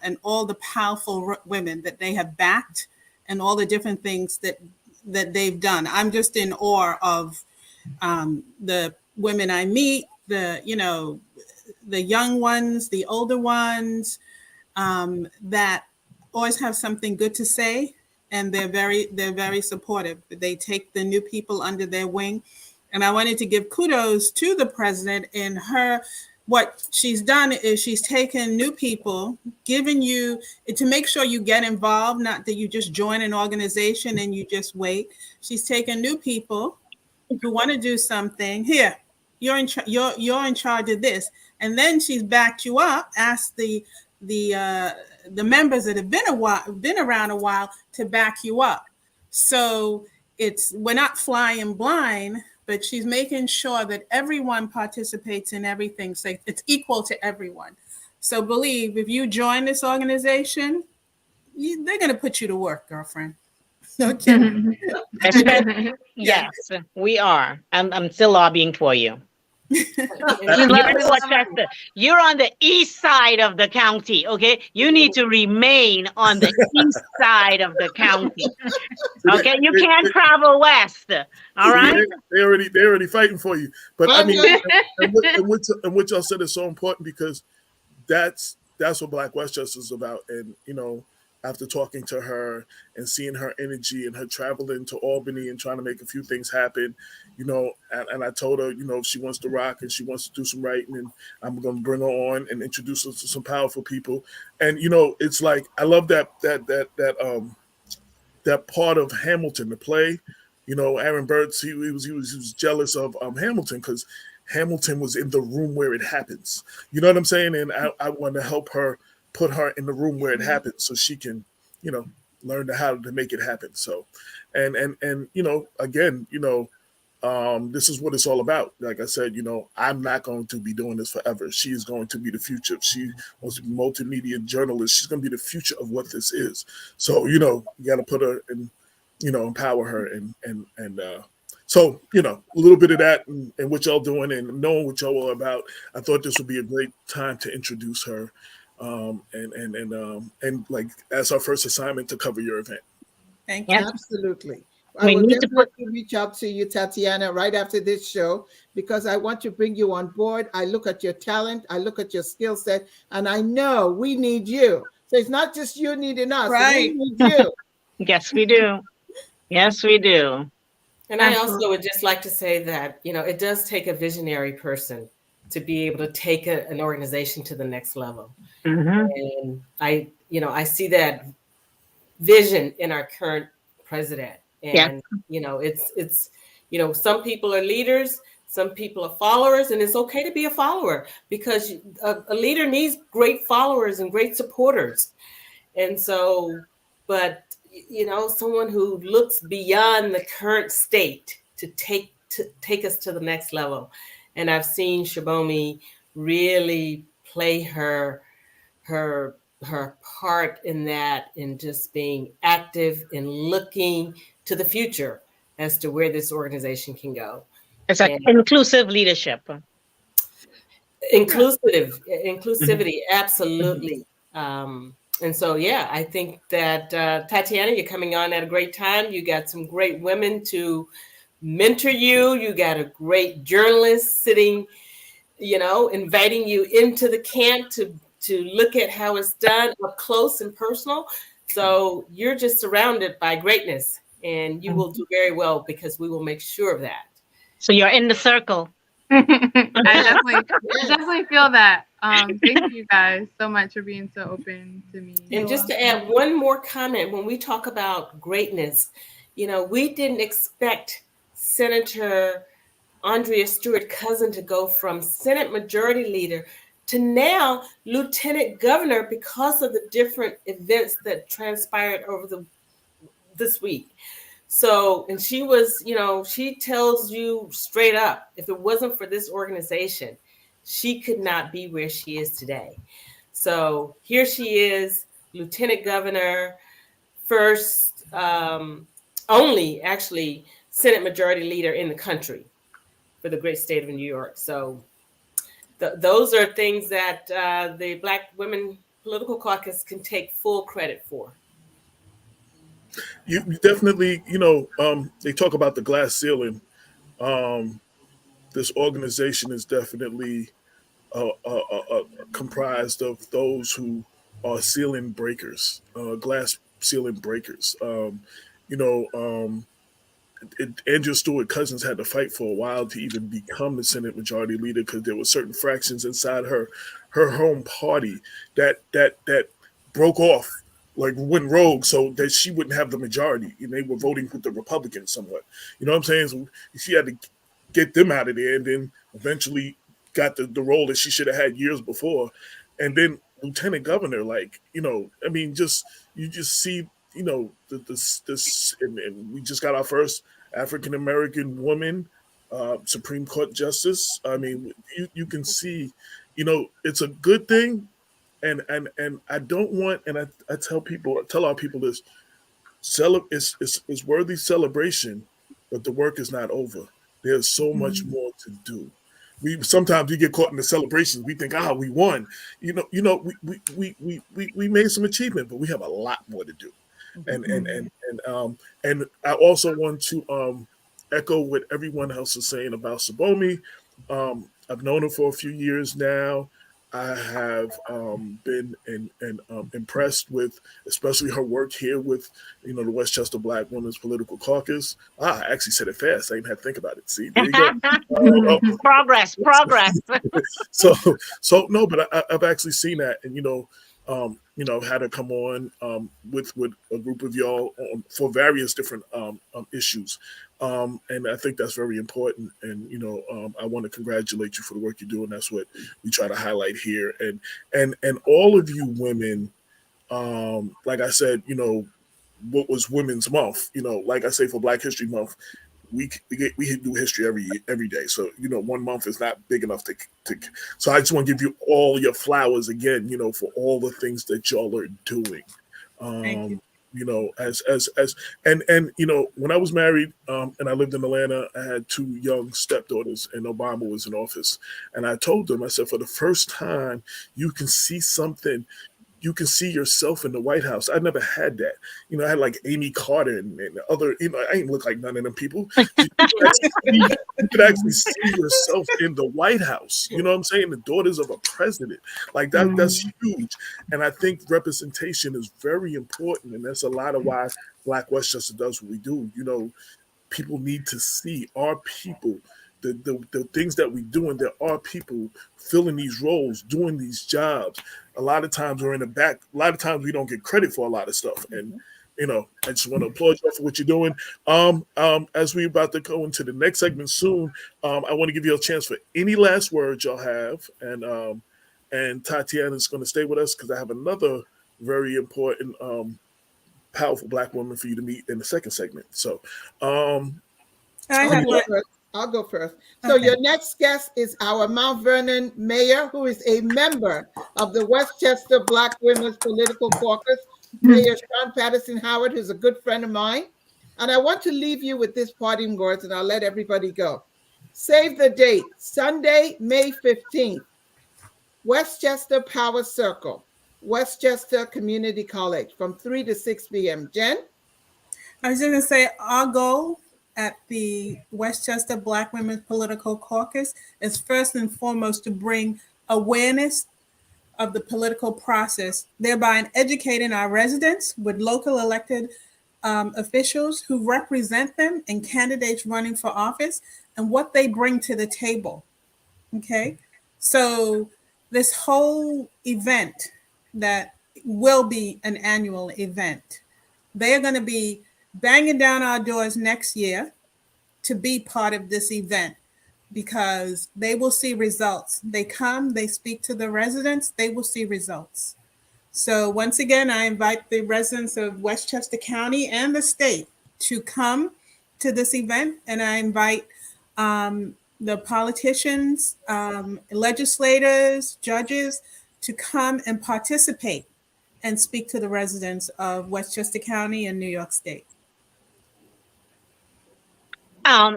and all the powerful women that they have backed and all the different things that they've done. I'm just in awe of the women I meet, the young ones, the older ones, that always have something good to say and they're very supportive. They take the new people under their wing. And I wanted to give kudos to the president in her. What she's done is she's taken new people, giving you to make sure you get involved, not that you just join an organization and you just wait. She's taken new people who want to do something. Here, you're in charge of this, and then she's backed you up. Asked the members that have been around a while to back you up. So we're not flying blind, but she's making sure that everyone participates in everything. So it's equal to everyone. So believe, if you join this organization, they're going to put you to work, girlfriend. Okay. Yes, we are. I'm still lobbying for you. You're in Westchester. You're on the east side of the county, okay? You need to remain on the east side of the county. Okay, you can't travel west. All right. They're already fighting for you. But I mean, and what y'all said is so important, because that's what Black Westchester is about. And after talking to her and seeing her energy and her traveling to Albany and trying to make a few things happen, and I told her, if she wants to rock and she wants to do some writing, and I'm going to bring her on and introduce her to some powerful people. And, it's like, I love that part of Hamilton, the play. Aaron Burks, he was jealous of Hamilton, because Hamilton was in the room where it happens. You know what I'm saying? And I want to help her, put her in the room where it happens, so she can, learn how to make it happen. So, and again, this is what it's all about. Like I said, I'm not going to be doing this forever. She is going to be the future. If she wants to be a multimedia journalist, she's going to be the future of what this is. So, you got to put her in, empower her, and so, a little bit of that and what y'all doing and knowing what y'all are about. I thought this would be a great time to introduce her. And like, as our first assignment, to cover your event. Thank you. Absolutely. I will definitely reach out to you, Tatiana, right after this show, because I want to bring you on board. I look at your talent, I look at your skill set, and I know we need you. So it's not just you needing us, right? We need you. Yes, we do. Yes, we do. And I also would just like to say that, it does take a visionary person to be able to take an organization to the next level. Mm-hmm. And I see that vision in our current president. And, it's some people are leaders, some people are followers, and it's okay to be a follower, because a leader needs great followers and great supporters. And so, but, someone who looks beyond the current state to take us to the next level. And I've seen Shibomi really play her part in that, in just being active and looking to the future as to where this organization can go. It's like inclusive leadership. Inclusivity, absolutely. And so, I think that Tatiana, you're coming on at a great time. You got some great women to mentor you. You got a great journalist sitting, inviting you into the camp to look at how it's done up close and personal. So you're just surrounded by greatness, and you will do very well, because we will make sure of that. So you're in the circle. I definitely feel that. Thank you guys so much for being so open to me. And just to add one more comment, when we talk about greatness, we didn't expect Senator Andrea Stewart-Cousin to go from Senate Majority Leader to now Lieutenant Governor, because of the different events that transpired over this week. So, and she was, she tells you straight up, if it wasn't for this organization, she could not be where she is today. So here she is, Lieutenant Governor, first, only actually Senate Majority Leader in the country for the great state of New York. So those are things that the Black Women Political Caucus can take full credit for. You definitely, they talk about the glass ceiling. This organization is definitely comprised of those who are ceiling breakers, glass ceiling breakers. Andrew Stewart Cousins had to fight for a while to even become the Senate Majority Leader because there were certain fractions inside her home party that broke off, like went rogue, so that she wouldn't have the majority, and they were voting with the Republicans somewhat. You know what I'm saying? So she had to get them out of there, and then eventually got the role that she should have had years before, and then lieutenant governor. Like, I mean, you just see, this, and we just got our first African American woman Supreme Court justice. I mean, you can see, it's a good thing, and I don't want, and I tell our people this, it's worthy celebration, but the work is not over. There's so much more to do. Sometimes we get caught in the celebrations. We think, we won. We made some achievement, but we have a lot more to do. And I also want to echo what everyone else is saying about Sabomi. I've known her for a few years now. I have been impressed with, especially her work here with, the Westchester Black Women's Political Caucus. I actually said it fast. I didn't have to think about it. See, there you go. Progress. So no, but I've actually seen that, and had her come on with a group of y'all for various different issues. And I think that's very important. And, I want to congratulate you for the work you're doing. That's what we try to highlight here. And all of you women, like I said, what was Women's Month, like I say, for Black History Month, we do history every day. So, 1 month is not big enough to so I just want to give you all your flowers again, for all the things that y'all are doing. Thank you. When I was married and I lived in Atlanta, I had 2 young stepdaughters, and Obama was in office. And I told them, I said, for the first time, you can see something. You can see yourself in the White House. I never had that. I had like Amy Carter and other, I ain't look like none of them people. You could actually see yourself in the White House. You know what I'm saying? The daughters of a president. Like that's huge. And I think representation is very important. And that's a lot of why Black Westchester does what we do. People need to see our people, the things that we do, and there are people filling these roles, doing these jobs. A lot of times we're in the back. A lot of times we don't get credit for a lot of stuff. And, I just want to applaud you for what you're doing. As we're about to go into the next segment soon, I want to give you a chance for any last words y'all have. And Tatiana is going to stay with us because I have another very important, powerful Black woman for you to meet in the second segment. So, I'll go first. So your next guest is our Mount Vernon mayor, who is a member of the Westchester Black Women's Political Caucus, Mayor Sean Patterson Howard, who's a good friend of mine. And I want to leave you with this parting words, and I'll let everybody go. Save the date, Sunday, May 15th, Westchester Power Circle, Westchester Community College, from 3 to 6 p.m. Jen? I was just going to say our goal at the Westchester Black Women's Political Caucus is first and foremost to bring awareness of the political process, thereby educating our residents with local elected officials who represent them and candidates running for office and what they bring to the table. Okay, so this whole event that will be an annual event, they are going to be banging down our doors next year to be part of this event because they will see results. They come, they speak to the residents, they will see results. So once again, I invite the residents of Westchester County and the state to come to this event, and I invite the politicians, legislators, judges to come and participate and speak to the residents of Westchester County and New York State.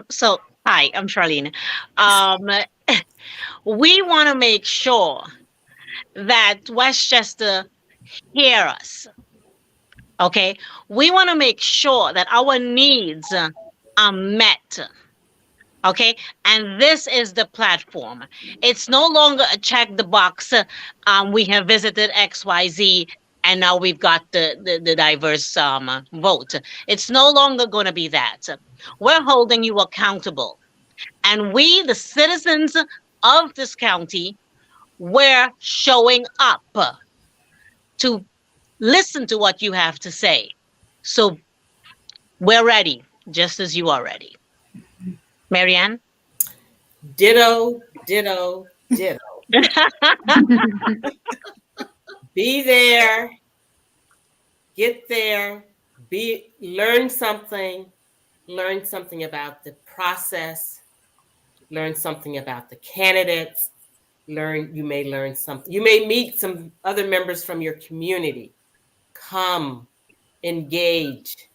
So, hi, I'm Charlene. We want to make sure that Westchester hear us. Okay, we want to make sure that our needs are met. Okay, and this is the platform. It's no longer a check the box. We have visited XYZ. And now we've got the diverse vote. It's no longer going to be that. We're holding you accountable. And we, the citizens of this county, we're showing up to listen to what you have to say. So we're ready, just as you are ready. Marianne? Ditto, ditto, ditto. Be there, get there, learn something about the process, learn something about the candidates, you may learn something. You may meet some other members from your community. Come, engage.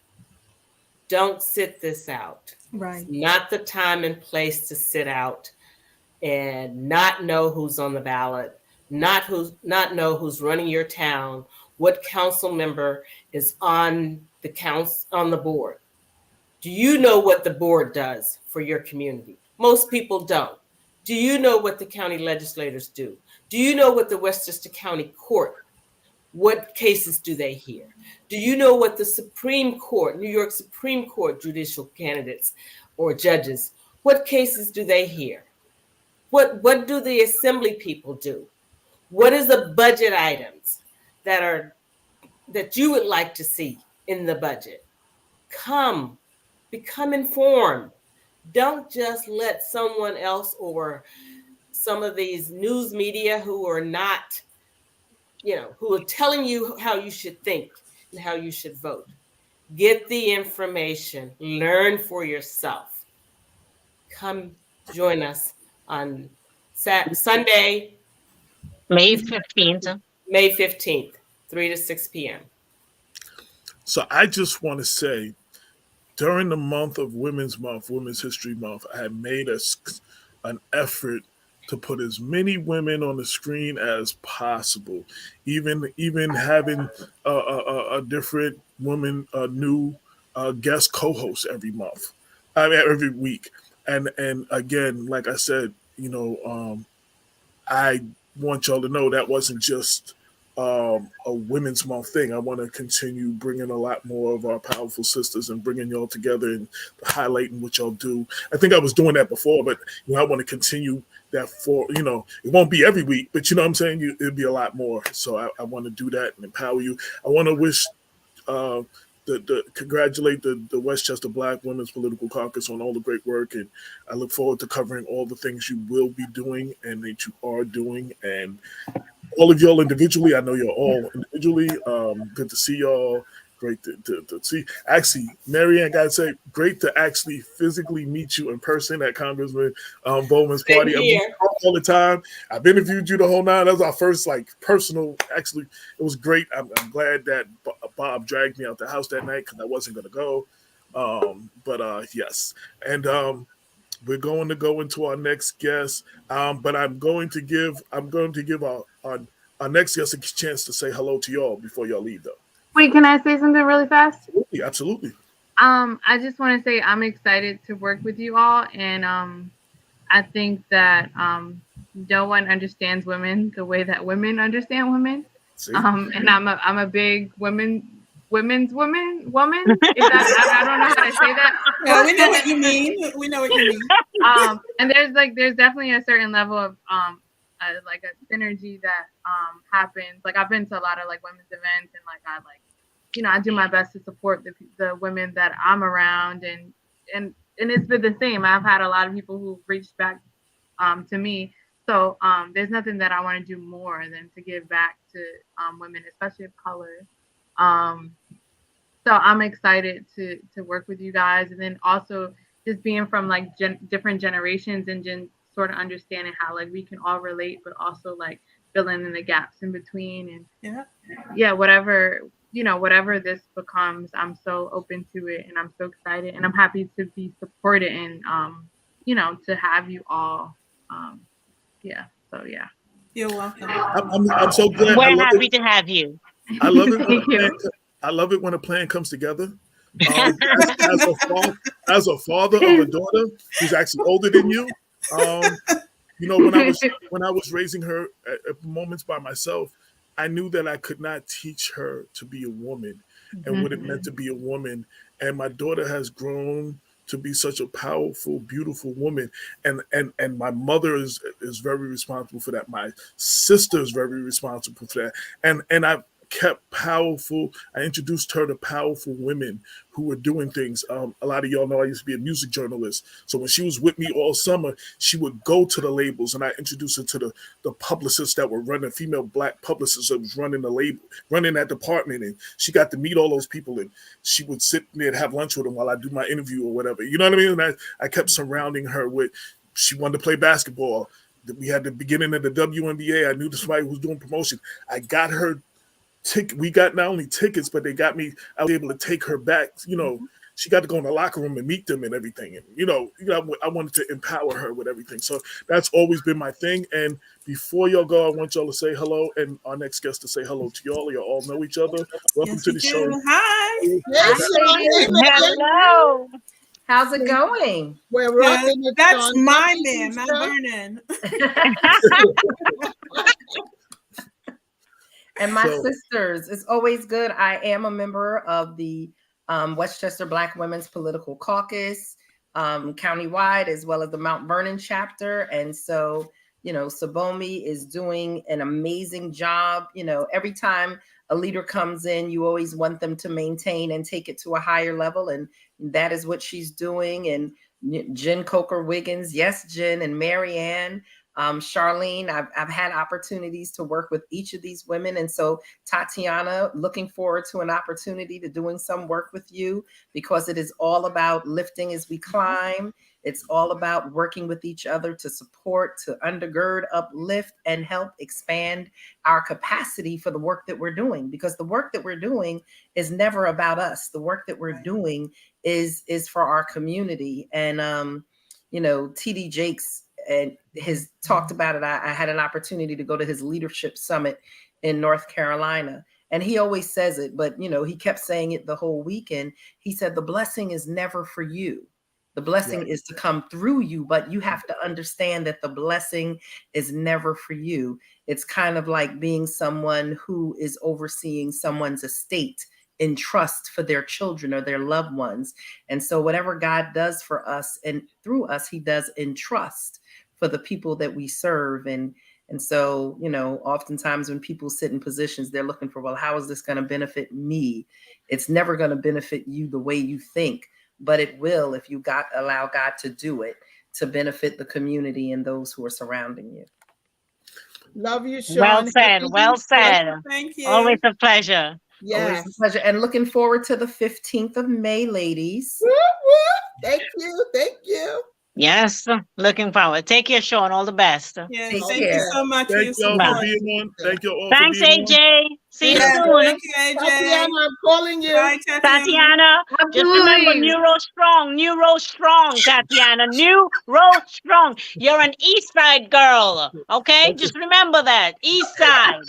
Don't sit this out. Right. It's not the time and place to sit out and not know who's on the ballot, not know who's running your town, what council member is on the board. Do you know what the board does for your community? Most people don't. Do you know what the county legislators do? Do you know what the Westchester County Court, what cases do they hear? Do you know what the Supreme Court, New York Supreme Court judicial candidates or judges, what cases do they hear? What do the assembly people do? What is the budget items that you would like to see in the budget? Come, become informed. Don't just let someone else or some of these news media who are not, who are telling you how you should think and how you should vote. Get the information, learn for yourself. Come join us on Sunday, May 15th. May 15th, 3 to 6 p.m. So I just want to say, during the month of Women's Month, Women's History Month, I had made an effort to put as many women on the screen as possible, even having a different woman, new guest co-host every month, every week. And again, like I said, I want y'all to know that wasn't just a Women's Month thing. I want to continue bringing a lot more of our powerful sisters and bringing y'all together and highlighting what y'all do. I think I was doing that before, but I want to continue that for, it won't be every week, but you know what I'm saying? It'll be a lot more. So I want to do that and empower you. I want to wish, congratulate the Westchester Black Women's Political Caucus on all the great work. And I look forward to covering all the things you will be doing and that you are doing. And all of y'all individually, I know you're all individually. Good to see y'all. Great to see. Actually, Marianne, gotta say, great to actually physically meet you in person at Congressman Bowman's party. I meet you all the time. I've interviewed you the whole nine. That was our first personal. Actually, it was great. I'm glad that Bob dragged me out the house that night because I wasn't gonna go. But yes, and we're going to go into our next guest. But I'm going to give our next guest a chance to say hello to y'all before y'all leave, though. Wait, can I say something really fast? Absolutely. I just want to say I'm excited to work with you all, and I think that no one understands women the way that women understand women. And I'm a big women's woman. I don't know how to say that. Yeah, we know what you mean. We know what you mean. And there's definitely a certain level of a synergy that happens. I've been to a lot of women's events, and I do my best to support the women that I'm around, and it's been the same. I've had a lot of people who reached back to me. So there's nothing that I want to do more than to give back to women, especially of color. So I'm excited to work with you guys, and then also just being from different generations and sort of understanding how we can all relate, but also filling in the gaps in between, and whatever this becomes, I'm so open to it, and I'm so excited, and I'm happy to be supported, and to have you all. You're welcome. I'm so glad. We're happy to have you. I love it. I love it when a plan comes together. As a father of a daughter who's actually older than you, when I was raising her at moments by myself, I knew that I could not teach her to be a woman and what it meant to be a woman. And my daughter has grown to be such a powerful, beautiful woman. And my mother is very responsible for that. My sister is very responsible for that. And I kept powerful. I introduced her to powerful women who were doing things. A lot of y'all know I used to be a music journalist. So when she was with me all summer, she would go to the labels, and I introduced her to the publicists that were running, female Black publicists that was running the label, running that department. And she got to meet all those people, and she would sit there and have lunch with them while I do my interview or whatever. You know what I mean? And I kept surrounding her with, she wanted to play basketball. We had the beginning of the WNBA. I knew somebody who was doing promotion. I got her we got not only tickets, but they got me. I was able to take her back. You know, she got to go in the locker room and meet them and everything. And I wanted to empower her with everything. So that's always been my thing. And before y'all go, I want y'all to say hello, and our next guest to say hello to y'all. Y'all all know each other. Welcome to the show. Hi. Hello. How's it going? We're rocking it. That's my man, Mount Vernon. And my sisters, it's always good. I am a member of the Westchester Black Women's Political Caucus, countywide, as well as the Mount Vernon chapter. And so, Sabomi is doing an amazing job. Every time a leader comes in, you always want them to maintain and take it to a higher level. And that is what she's doing. And Jen Coker Wiggins, yes, Jen, and Marianne. Charlene, I've had opportunities to work with each of these women. And so Tatiana, looking forward to an opportunity to doing some work with you, because it is all about lifting as we climb. It's all about working with each other to support, to undergird, uplift, and help expand our capacity for the work that we're doing, because the work that we're doing is never about us. The work that we're doing is for our community. And, TD Jakes and has talked about it. I had an opportunity to go to his leadership summit in North Carolina. And he always says it, but he kept saying it the whole weekend. He said, the blessing is never for you. The blessing is to come through you, but you have to understand that the blessing is never for you. It's kind of like being someone who is overseeing someone's estate in trust for their children or their loved ones. And so whatever God does for us and through us, he does in trust for the people that we serve. And so, oftentimes when people sit in positions, they're looking for, well, how is this going to benefit me? It's never going to benefit you the way you think, but it will if you allow God to do it, to benefit the community and those who are surrounding you. Love you, Sean. Well said. Well said. Thank you. Always a pleasure. Yes. Always a pleasure. And looking forward to the 15th of May, ladies. Woo, woo. Thank you. Thank you. Yes, looking forward. Take care, Sean. All the best. Yeah, Take thank care. you so much. Thank y'all for being on. Thank y'all all Thanks, for being AJ. on. See you Yeah, soon. thank you, AJ. Tatiana, I'm calling you. Bye, Tatiana, just remember, neuro strong, Tatiana, neuro strong. You're an East Side girl, okay? Just remember that, East Side.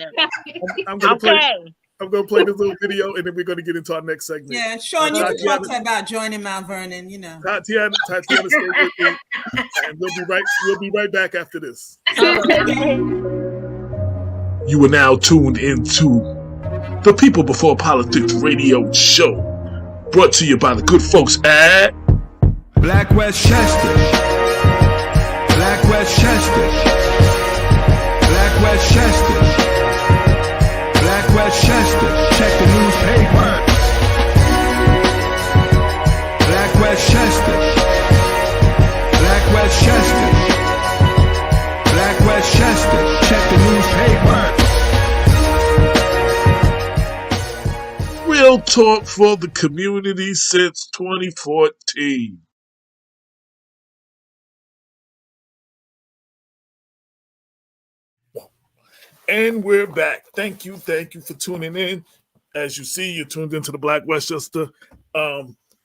I'm gonna play this little video, and then we're gonna get into our next segment. Yeah, Sean, you can talk to her about joining Mount Vernon. Tatiana, stay with me, and we'll be right back after this. You are now tuned into the People Before Politics radio show, brought to you by the good folks at Black Westchester, Black Westchester, Black Westchester, Black Westchester. Check the newspaper. Black Westchester, Black Westchester, Black Westchester. Check the newspaper. Real talk for the community since 2014. And we're back. Thank you for tuning in. As you see, you're tuned into the Black Westchester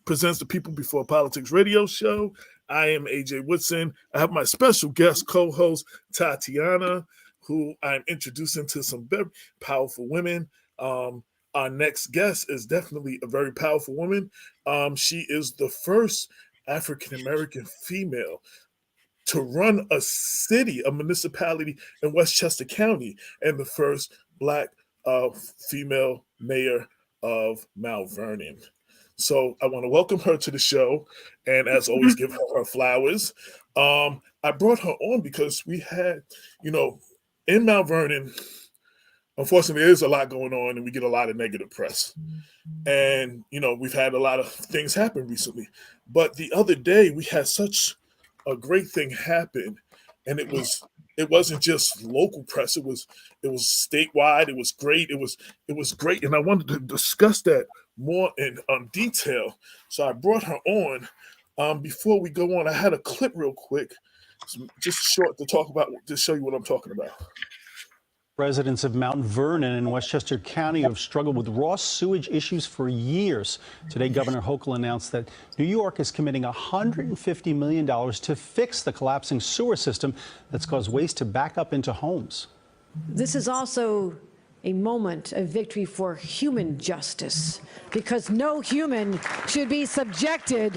presents the People Before Politics radio show. I am AJ Woodson. I have my special guest co-host, Tatiana, who I'm introducing to some very powerful women. Our next guest is definitely a very powerful woman. She is the first African-American female to run a city, a municipality in Westchester County, and the first Black female mayor of Mount Vernon. So I want to welcome her to the show, and as always, give her flowers. I brought her on because we had, in Mount Vernon, unfortunately, there's a lot going on, and we get a lot of negative press. And we've had a lot of things happen recently. But the other day, we had such a great thing happen, and it wasn't just local press. It was statewide. It was great. It was great, and I wanted to discuss that more in detail. So I brought her on. Before we go on, I had a clip real quick, just short to show you what I'm talking about. Residents of Mount Vernon in Westchester County have struggled with raw sewage issues for years. Today, Governor Hochul announced that New York is committing $150 million to fix the collapsing sewer system that's caused waste to back up into homes. This is also a moment of victory for human justice, because no human should be subjected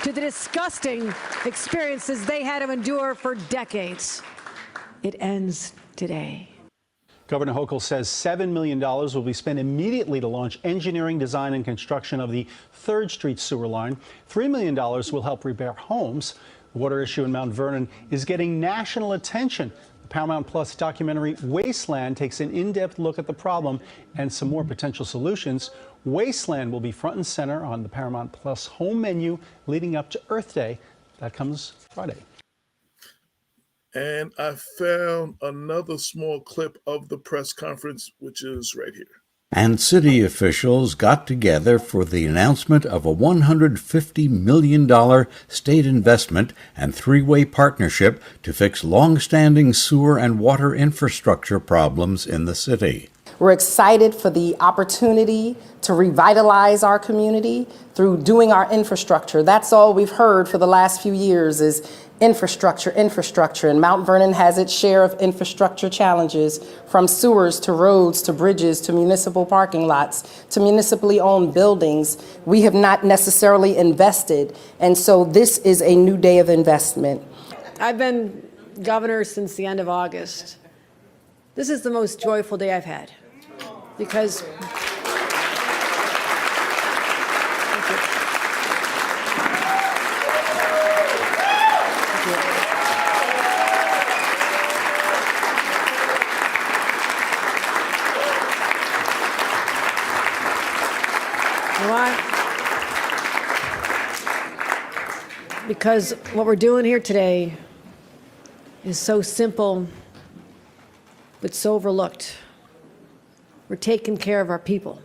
to the disgusting experiences they had to endure for decades. It ends today. Governor Hochul says $7 million will be spent immediately to launch engineering, design, and construction of the 3rd Street sewer line. $3 million will help repair homes. The water issue in Mount Vernon is getting national attention. The Paramount Plus documentary Wasteland takes an in-depth look at the problem and some more potential solutions. Wasteland will be front and center on the Paramount Plus home menu leading up to Earth Day. That comes Friday. And I found another small clip of the press conference, which is right here. And city officials got together for the announcement of a $150 million state investment and three-way partnership to fix long-standing sewer and water infrastructure problems in the city. We're excited for the opportunity to revitalize our community through doing our infrastructure. That's all we've heard for the last few years is infrastructure, infrastructure. And Mount Vernon has its share of infrastructure challenges, from sewers to roads to bridges to municipal parking lots to municipally owned buildings. We have not necessarily invested. And so this is a new day of investment. I've been governor since the end of August. This is the most joyful day I've had, because because what we're doing here today is so simple, but so overlooked. We're taking care of our people,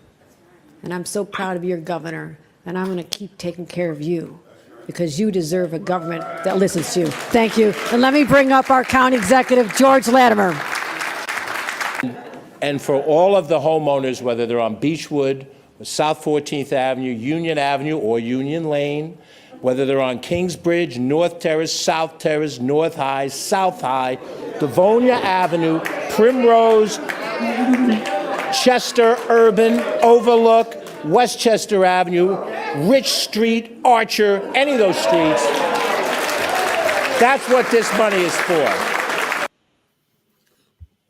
and I'm so proud of your governor, and I'm going to keep taking care of you, because you deserve a government that listens to you. Thank you. And let me bring up our county executive, George Latimer. And for all of the homeowners, whether they're on Beechwood, South 14th Avenue, Union Avenue, or Union Lane, whether they're on Kingsbridge, North Terrace, South Terrace, North High, South High, Livonia Avenue, Primrose, Chester, Urban, Overlook, Westchester Avenue, Rich Street, Archer, any of those streets. That's what this money is for.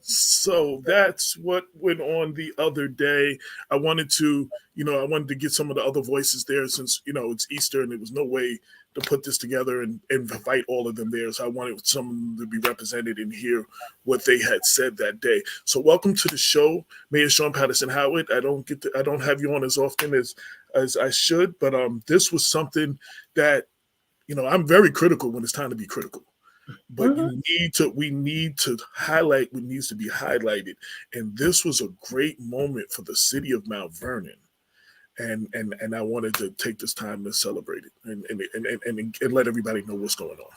So that's what went on the other day. I wanted to get some of the other voices there, since, it's Easter and there was no way to put this together and invite all of them there. So I wanted some to be represented and hear what they had said that day. So welcome to the show, Mayor Sean Patterson Howard. I don't have you on as often as I should, but this was something that, I'm very critical when it's time to be critical. But we need to highlight what needs to be highlighted. And this was a great moment for the city of Mount Vernon. And I wanted to take this time to celebrate it and let everybody know what's going on.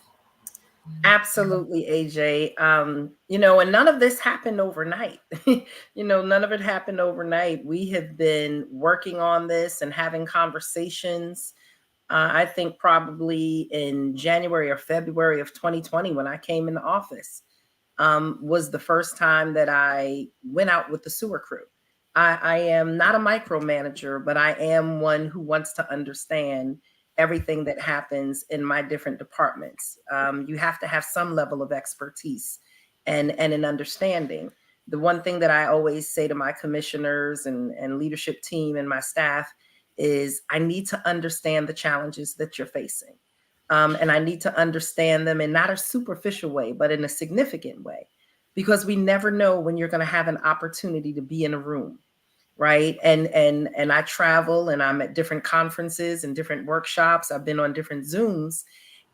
Absolutely, AJ. And none of this happened overnight. None of it happened overnight. We have been working on this and having conversations. I think probably in January or February of 2020, when I came into office, was the first time that I went out with the sewer crew. I am not a micromanager, but I am one who wants to understand everything that happens in my different departments. You have to have some level of expertise and an understanding. the one thing that I always say to my commissioners and leadership team and my staff is I need to understand the challenges that you're facing. And I need to understand them in not a superficial way, but in a significant way, because we never know when you're going to have an opportunity to be in a room, right? And I travel and I'm at different conferences and different workshops. I've been on different Zooms,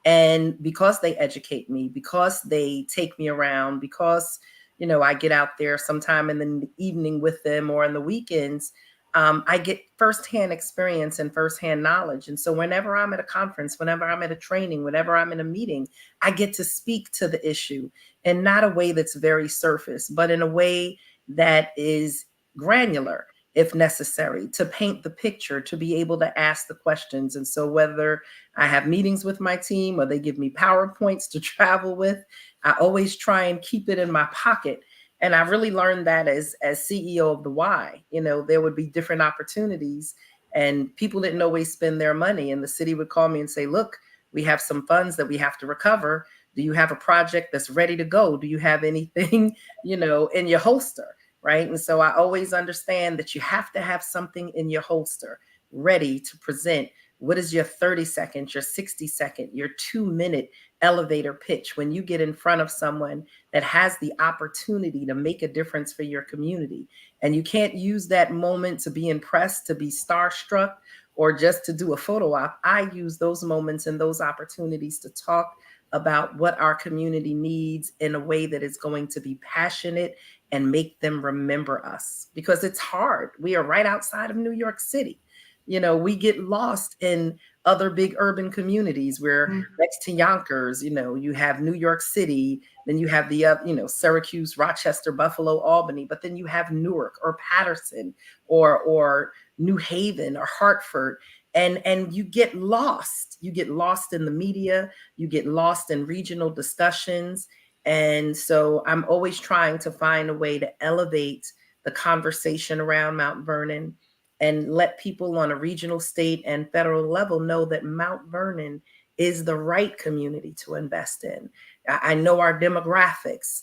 and because they educate me, because they take me around, because I get out there sometime in the evening with them or on the weekends, I get firsthand experience and firsthand knowledge. And so whenever I'm at a conference, whenever I'm at a training, whenever I'm in a meeting, I get to speak to the issue in not a way that's very surface, but in a way that is granular, if necessary, to paint the picture, to be able to ask the questions. And so whether I have meetings with my team or they give me PowerPoints to travel with, I always try and keep it in my pocket. And I really learned that as CEO of the Y, there would be different opportunities and people didn't always spend their money. And the city would call me and say, look, we have some funds that we have to recover. Do you have a project that's ready to go? Do you have anything, in your holster? Right. And so I always understand that you have to have something in your holster ready to present. What is your 30-second, your 60-second, your 2-minute elevator pitch when you get in front of someone that has the opportunity to make a difference for your community? And you can't use that moment to be impressed, to be starstruck, or just to do a photo op. I use those moments and those opportunities to talk about what our community needs in a way that is going to be passionate and make them remember us, because it's hard. We are right outside of New York City. We get lost in other big urban communities. We're next to Yonkers, you have New York City, then you have the, Syracuse, Rochester, Buffalo, Albany, but then you have Newark or Patterson or New Haven or Hartford. And you get lost. You get lost in the media. You get lost in regional discussions. And so I'm always trying to find a way to elevate the conversation around Mount Vernon and let people on a regional, state, and federal level know that Mount Vernon is the right community to invest in. I know our demographics,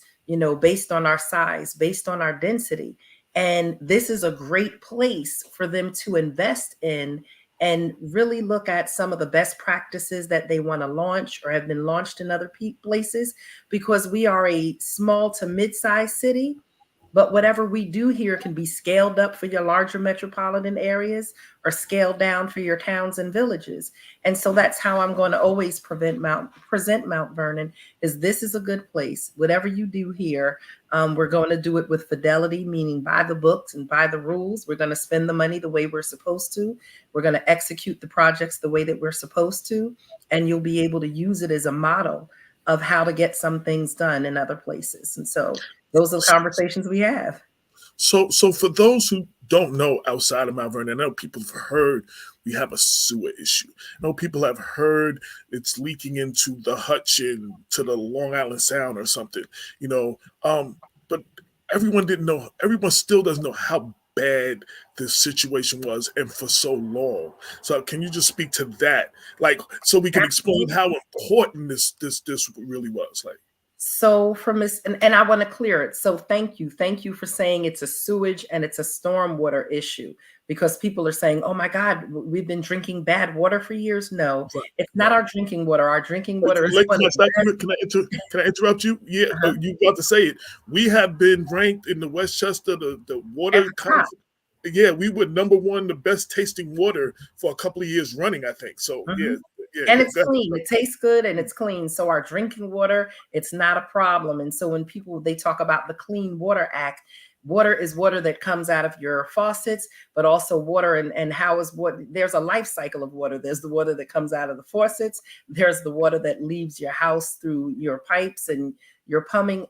based on our size, based on our density. And this is a great place for them to invest in and really look at some of the best practices that they want to launch or have been launched in other places, because we are a small to mid-sized city. But whatever we do here can be scaled up for your larger metropolitan areas or scaled down for your towns and villages. And so that's how I'm going to always present Mount Vernon, is this is a good place. Whatever you do here, we're going to do it with fidelity, meaning by the books and by the rules. We're going to spend the money the way we're supposed to. We're going to execute the projects the way that we're supposed to. And you'll be able to use it as a model of how to get some things done in other places. And so those are the conversations we have. So for those who don't know outside of Mount Vernon, I know people have heard we have a sewer issue. I know people have heard it's leaking into the Hudson to the Long Island Sound or something, but everyone didn't know. Everyone still doesn't know how bad this situation was and for so long. So can you just speak to that? So we can explain how important this really was. So from this, and I want to clear it. So thank you for saying it's a sewage and it's a stormwater issue, because people are saying, oh my God, we've been drinking bad water for years. No, it's not our drinking water. Our drinking water is. Can I interrupt you? Yeah, you got to say it. We have been ranked in the Westchester, the water. Yeah, we were number one, the best tasting water for a couple of years running, I think. So yeah. And it's clean. It tastes good and it's clean. So our drinking water, it's not a problem. And so when they talk about the Clean Water Act, water is water that comes out of your faucets, but also water and how is what there's a life cycle of water. There's the water that comes out of the faucets. There's the water that leaves your house through your pipes and your plumbing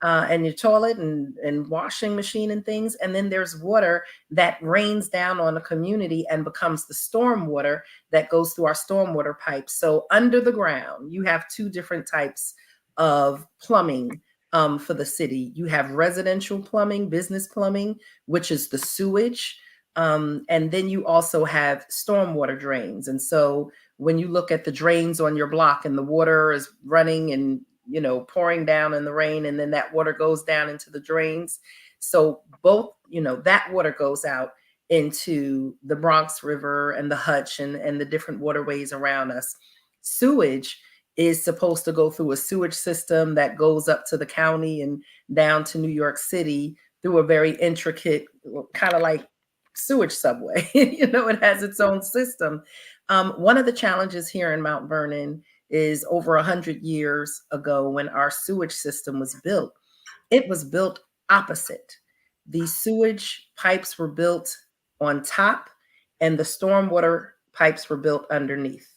and your toilet and washing machine and things. And then there's water that rains down on a community and becomes the storm water that goes through our stormwater pipes. So under the ground, you have two different types of plumbing for the city. You have residential plumbing, business plumbing, which is the sewage. And then you also have stormwater drains. And so when you look at the drains on your block and the water is running and pouring down in the rain, and then that water goes down into the drains. So both, that water goes out into the Bronx River and the Hutch and the different waterways around us. Sewage is supposed to go through a sewage system that goes up to the county and down to New York City through a very intricate, kind of like sewage subway. It has its own system. One of the challenges here in Mount Vernon is over 100 years ago, when our sewage system was built, it was built opposite. The sewage pipes were built on top and the stormwater pipes were built underneath.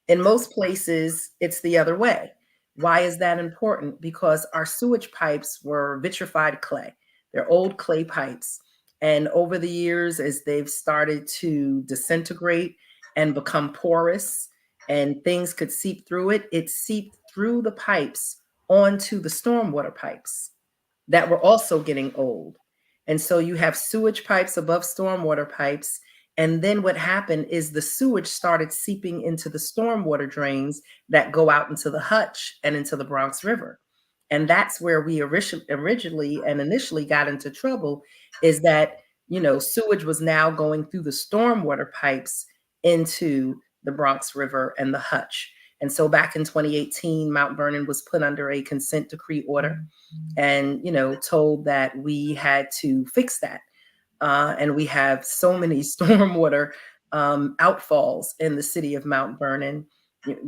In most places, it's the other way. Why is that important? Because our sewage pipes were vitrified clay. They're old clay pipes. And over the years, as they've started to disintegrate and become porous and things could seep through it seeped through the pipes onto the stormwater pipes that were also getting old. And so you have sewage pipes above stormwater pipes. And then what happened is the sewage started seeping into the stormwater drains that go out into the Hutch and into the Bronx River. And that's where we originally and initially got into trouble, is that, sewage was now going through the stormwater pipes into the Bronx River and the Hutch. And so back in 2018, Mount Vernon was put under a consent decree order and, told that we had to fix that. And we have so many stormwater outfalls in the city of Mount Vernon.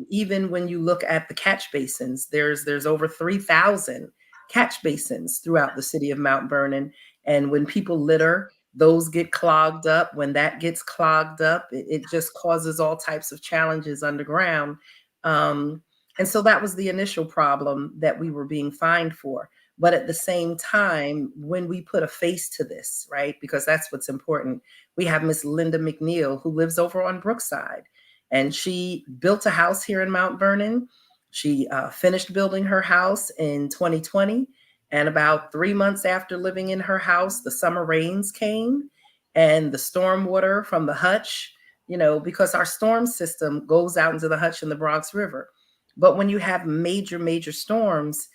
Even when you look at the catch basins, there's over 3,000 catch basins throughout the city of Mount Vernon. And when people litter, those get clogged up. When that gets clogged up, it just causes all types of challenges underground. And so that was the initial problem that we were being fined for. But at the same time, when we put a face to this, right, because that's what's important, we have Miss Linda McNeil, who lives over on Brookside, and she built a house here in Mount Vernon. She finished building her house in 2020. And about 3 months after living in her house, the summer rains came and the stormwater from the Hutch, because our storm system goes out into the Hutch and the Bronx River. But when you have major storms,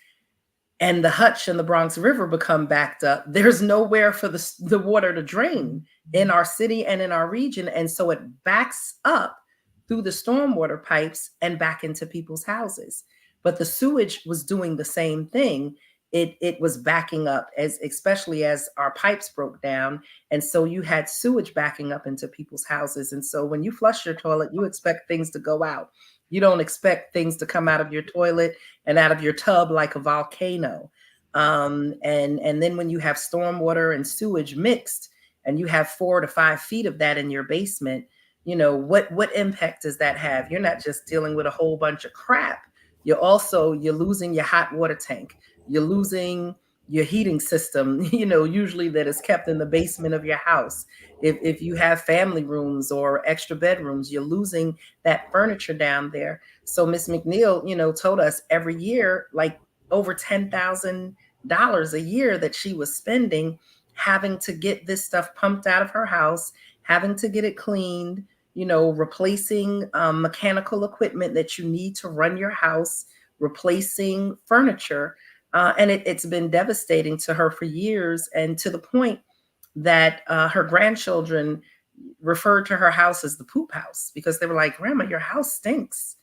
and the Hutch and the Bronx River become backed up, there's nowhere for the water to drain in our city and in our region. And so it backs up through the stormwater pipes and back into people's houses. But the sewage was doing the same thing. It was backing up, especially as our pipes broke down. And so you had sewage backing up into people's houses. And so when you flush your toilet, you expect things to go out. You don't expect things to come out of your toilet and out of your tub like a volcano. And then when you have stormwater and sewage mixed, and you have 4 to 5 feet of that in your basement, what impact does that have? You're not just dealing with a whole bunch of crap. You're losing your hot water tank. You're losing your heating system, usually that is kept in the basement of your house. If you have family rooms or extra bedrooms, you're losing that furniture down there. So Miss McNeil, told us every year, like over $10,000 a year that she was spending having to get this stuff pumped out of her house, having to get it cleaned, replacing mechanical equipment that you need to run your house, replacing furniture. And it's been devastating to her for years, and to the point that her grandchildren referred to her house as the poop house, because they were like, "Grandma, your house stinks."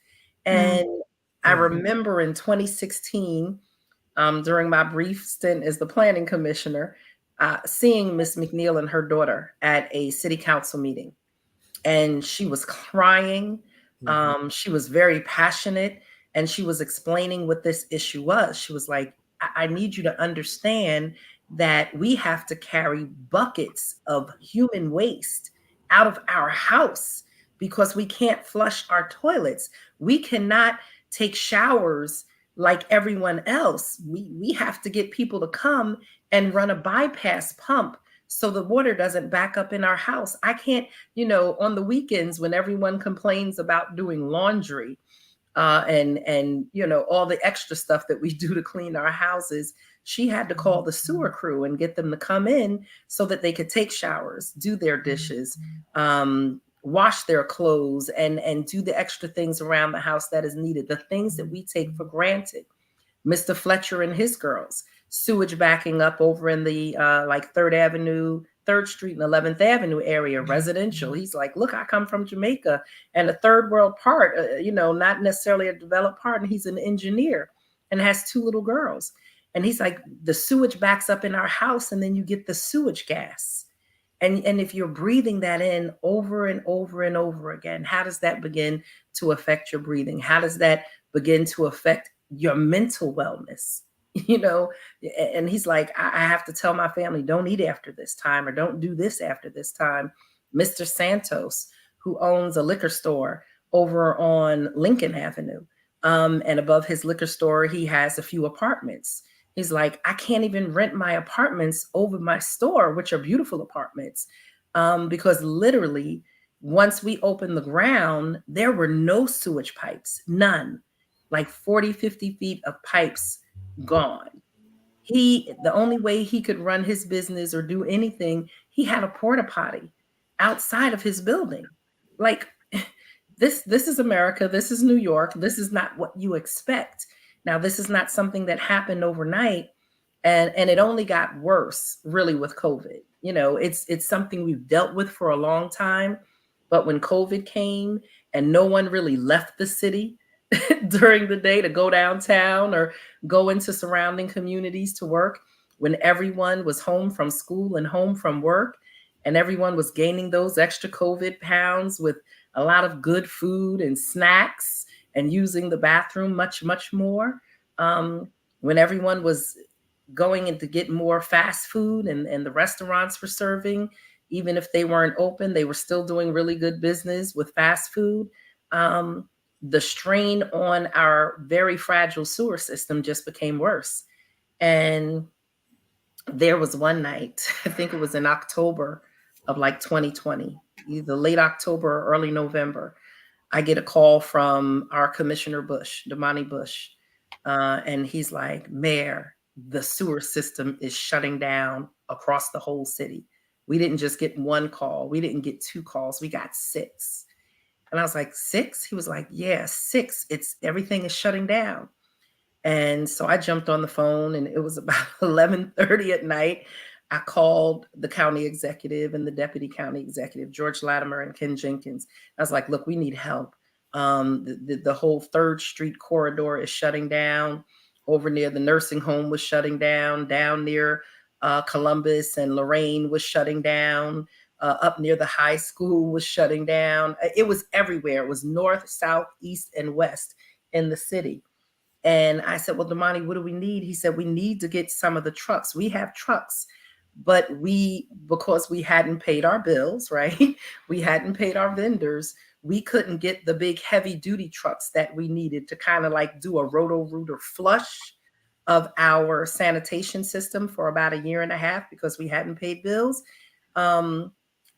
And I remember in 2016, during my brief stint as the planning commissioner, seeing Miss McNeil and her daughter at a city council meeting. And she was crying. She was very passionate. And she was explaining what this issue was. She was like, I need you to understand that we have to carry buckets of human waste out of our house because we can't flush our toilets. We cannot take showers like everyone else. We have to get people to come and run a bypass pump so the water doesn't back up in our house. I can't, on the weekends when everyone complains about doing laundry, and all the extra stuff that we do to clean our houses, she had to call the sewer crew and get them to come in so that they could take showers, do their dishes, wash their clothes, and do the extra things around the house that is needed, the things that we take for granted. Mr. Fletcher and his girls, sewage backing up over in the like 3rd Street and 11th Avenue area, residential. He's like, look, I come from Jamaica and a third world part, not necessarily a developed part. And he's an engineer and has 2 little girls. And he's like, the sewage backs up in our house and then you get the sewage gas. And if you're breathing that in over and over and over again, how does that begin to affect your breathing? How does that begin to affect your mental wellness? And he's like, I have to tell my family, don't eat after this time or don't do this after this time. Mr. Santos, who owns a liquor store over on Lincoln Avenue, and above his liquor store, he has a few apartments. He's like, I can't even rent my apartments over my store, which are beautiful apartments, because literally once we opened the ground, there were no sewage pipes, none, like 40, 50 feet of pipes gone. The only way he could run his business or do anything, he had a porta potty outside of his building. Like, this is America. This is New York. This is not what you expect. Now, this is not something that happened overnight, and it only got worse really with COVID. It's something we've dealt with for a long time, but when COVID came and no one really left the city during the day to go downtown or go into surrounding communities to work, when everyone was home from school and home from work, and everyone was gaining those extra COVID pounds with a lot of good food and snacks and using the bathroom much, much more. When everyone was going in to get more fast food and the restaurants were serving, even if they weren't open, they were still doing really good business with fast food. The strain on our very fragile sewer system just became worse. And there was one night, I think it was in October of like 2020, either late October or early November, I get a call from our Commissioner Bush, Damani Bush, and he's like, Mayor, the sewer system is shutting down across the whole city. We didn't just get 1 call. We didn't get 2 calls. We got 6. And I was like, 6? He was like, yeah, 6. Everything is shutting down. And so I jumped on the phone, and it was about 11:30 at night. I called the county executive and the deputy county executive, George Latimer and Ken Jenkins. I was like, look, we need help. The whole 3rd Street corridor is shutting down. Over near the nursing home was shutting down. Down near Columbus and Lorraine was shutting down. Up near the high school was shutting down. It was everywhere. It was north, south, east, and west in the city. And I said, well, Damani, what do we need? He said, we need to get some of the trucks. We have trucks, but because we hadn't paid our bills, right? We hadn't paid our vendors. We couldn't get the big heavy duty trucks that we needed to kind of like do a roto-rooter flush of our sanitation system for about 1.5 years because we hadn't paid bills. And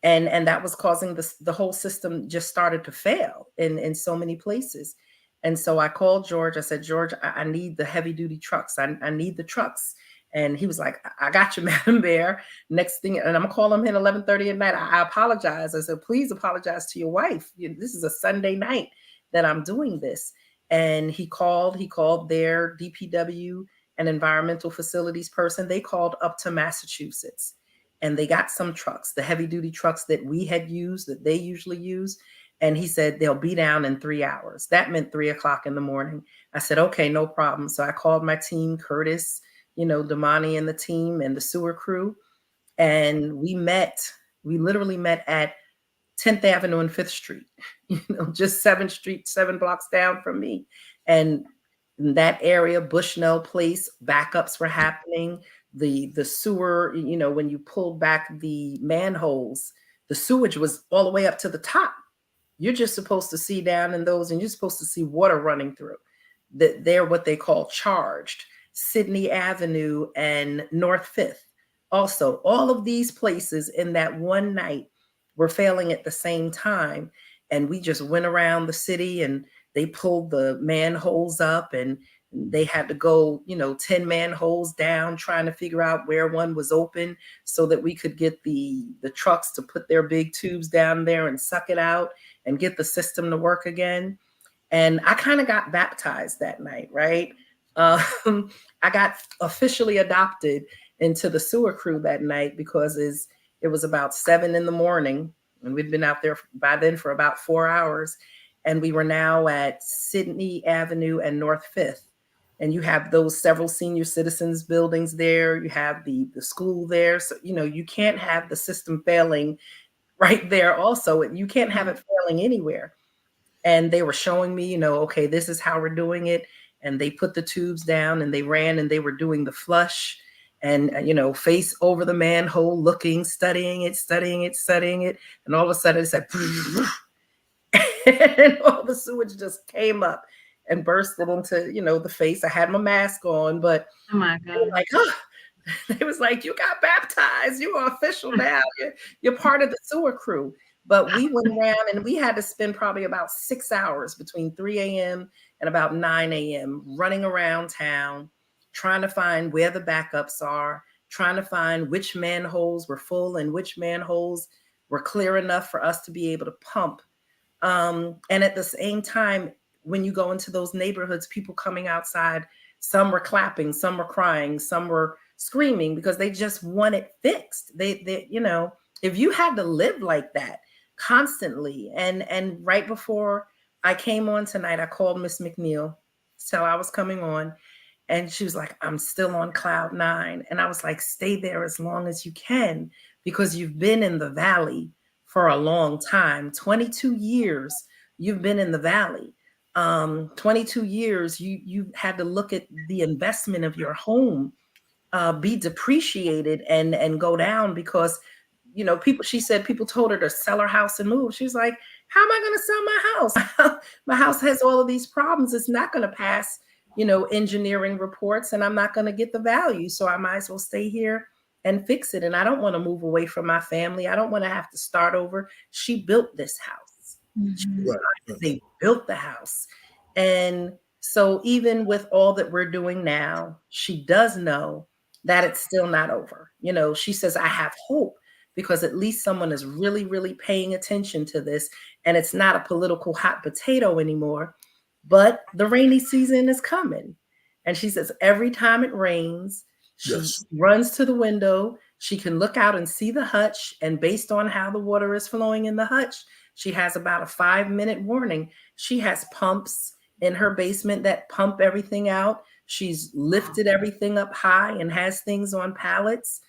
that was causing the whole system just started to fail in so many places. And so I called George. I said, George, I need the heavy duty trucks. I need the trucks. And he was like, I got you, Madam Bear. Next thing, and I'm gonna call him at 11:30 at night. I apologize. I said, please apologize to your wife. This is a Sunday night that I'm doing this. And he called their DPW and environmental facilities person. They called up to Massachusetts and they got some trucks, the heavy duty trucks that we had used, that they usually use. And he said, they'll be down in 3 hours. That meant 3 o'clock in the morning. I said, okay, no problem. So I called my team, Curtis, Damani and the team and the sewer crew. And we literally met at 10th Avenue and 5th Street, just 7th Street, 7 blocks down from me. And in that area, Bushnell Place, backups were happening. The sewer, when you pulled back the manholes, the sewage was all the way up to the top. You're just supposed to see down in those, and you're supposed to see water running through. They're what they call charged. Sydney Avenue and North 5th. Also, all of these places in that one night were failing at the same time. And we just went around the city and they pulled the manholes up and they had to go, 10 manholes down, trying to figure out where one was open so that we could get the trucks to put their big tubes down there and suck it out and get the system to work again. And I kind of got baptized that night, right? I got officially adopted into the sewer crew that night because it was about 7 a.m, and we'd been out there by then for about 4 hours. And we were now at Sydney Avenue and North 5th. And you have those several senior citizens buildings there. You have the school there. So, you can't have the system failing right there also. You can't have it failing anywhere. And they were showing me, okay, this is how we're doing it. And they put the tubes down and they ran and they were doing the flush and, face over the manhole, looking, studying it. And all of a sudden it said, and all the sewage just came up and bursted into, the face. I had my mask on, but oh my God, like, oh. It was like, you got baptized. You are official now. You're part of the sewer crew. But we went around and we had to spend probably about 6 hours between 3 a.m. and about 9 a.m. running around town, trying to find where the backups are, trying to find which manholes were full and which manholes were clear enough for us to be able to pump. And at the same time, when you go into those neighborhoods, people coming outside, some were clapping, some were crying, some were screaming because they just want it fixed. They if you had to live like that constantly, and right before I came on tonight, I called Miss McNeil to tell I was coming on, and she was like, I'm still on cloud 9. And I was like, stay there as long as you can, because you've been in the valley for a long time. 22 years you've been in the valley. 22 years you had to look at the investment of your home be depreciated and go down because she said people told her to sell her house and move. She's like, how am I going to sell my house? My house has all of these problems. It's not going to pass engineering reports, and I'm not going to get the value, so I might as well stay here and fix it. And I don't want to move away from my family. I don't want to have to start over. She built this house. They built the house. And so even with all that we're doing now, she does know that it's still not over. She says, I have hope because at least someone is really, really paying attention to this. And it's not a political hot potato anymore, but the rainy season is coming. And she says, every time it rains, she runs to the window. She can look out and see the hutch. And based on how the water is flowing in the hutch, she has about a 5-minute warning. She has pumps in her basement that pump everything out. She's lifted everything up high and has things on pallets.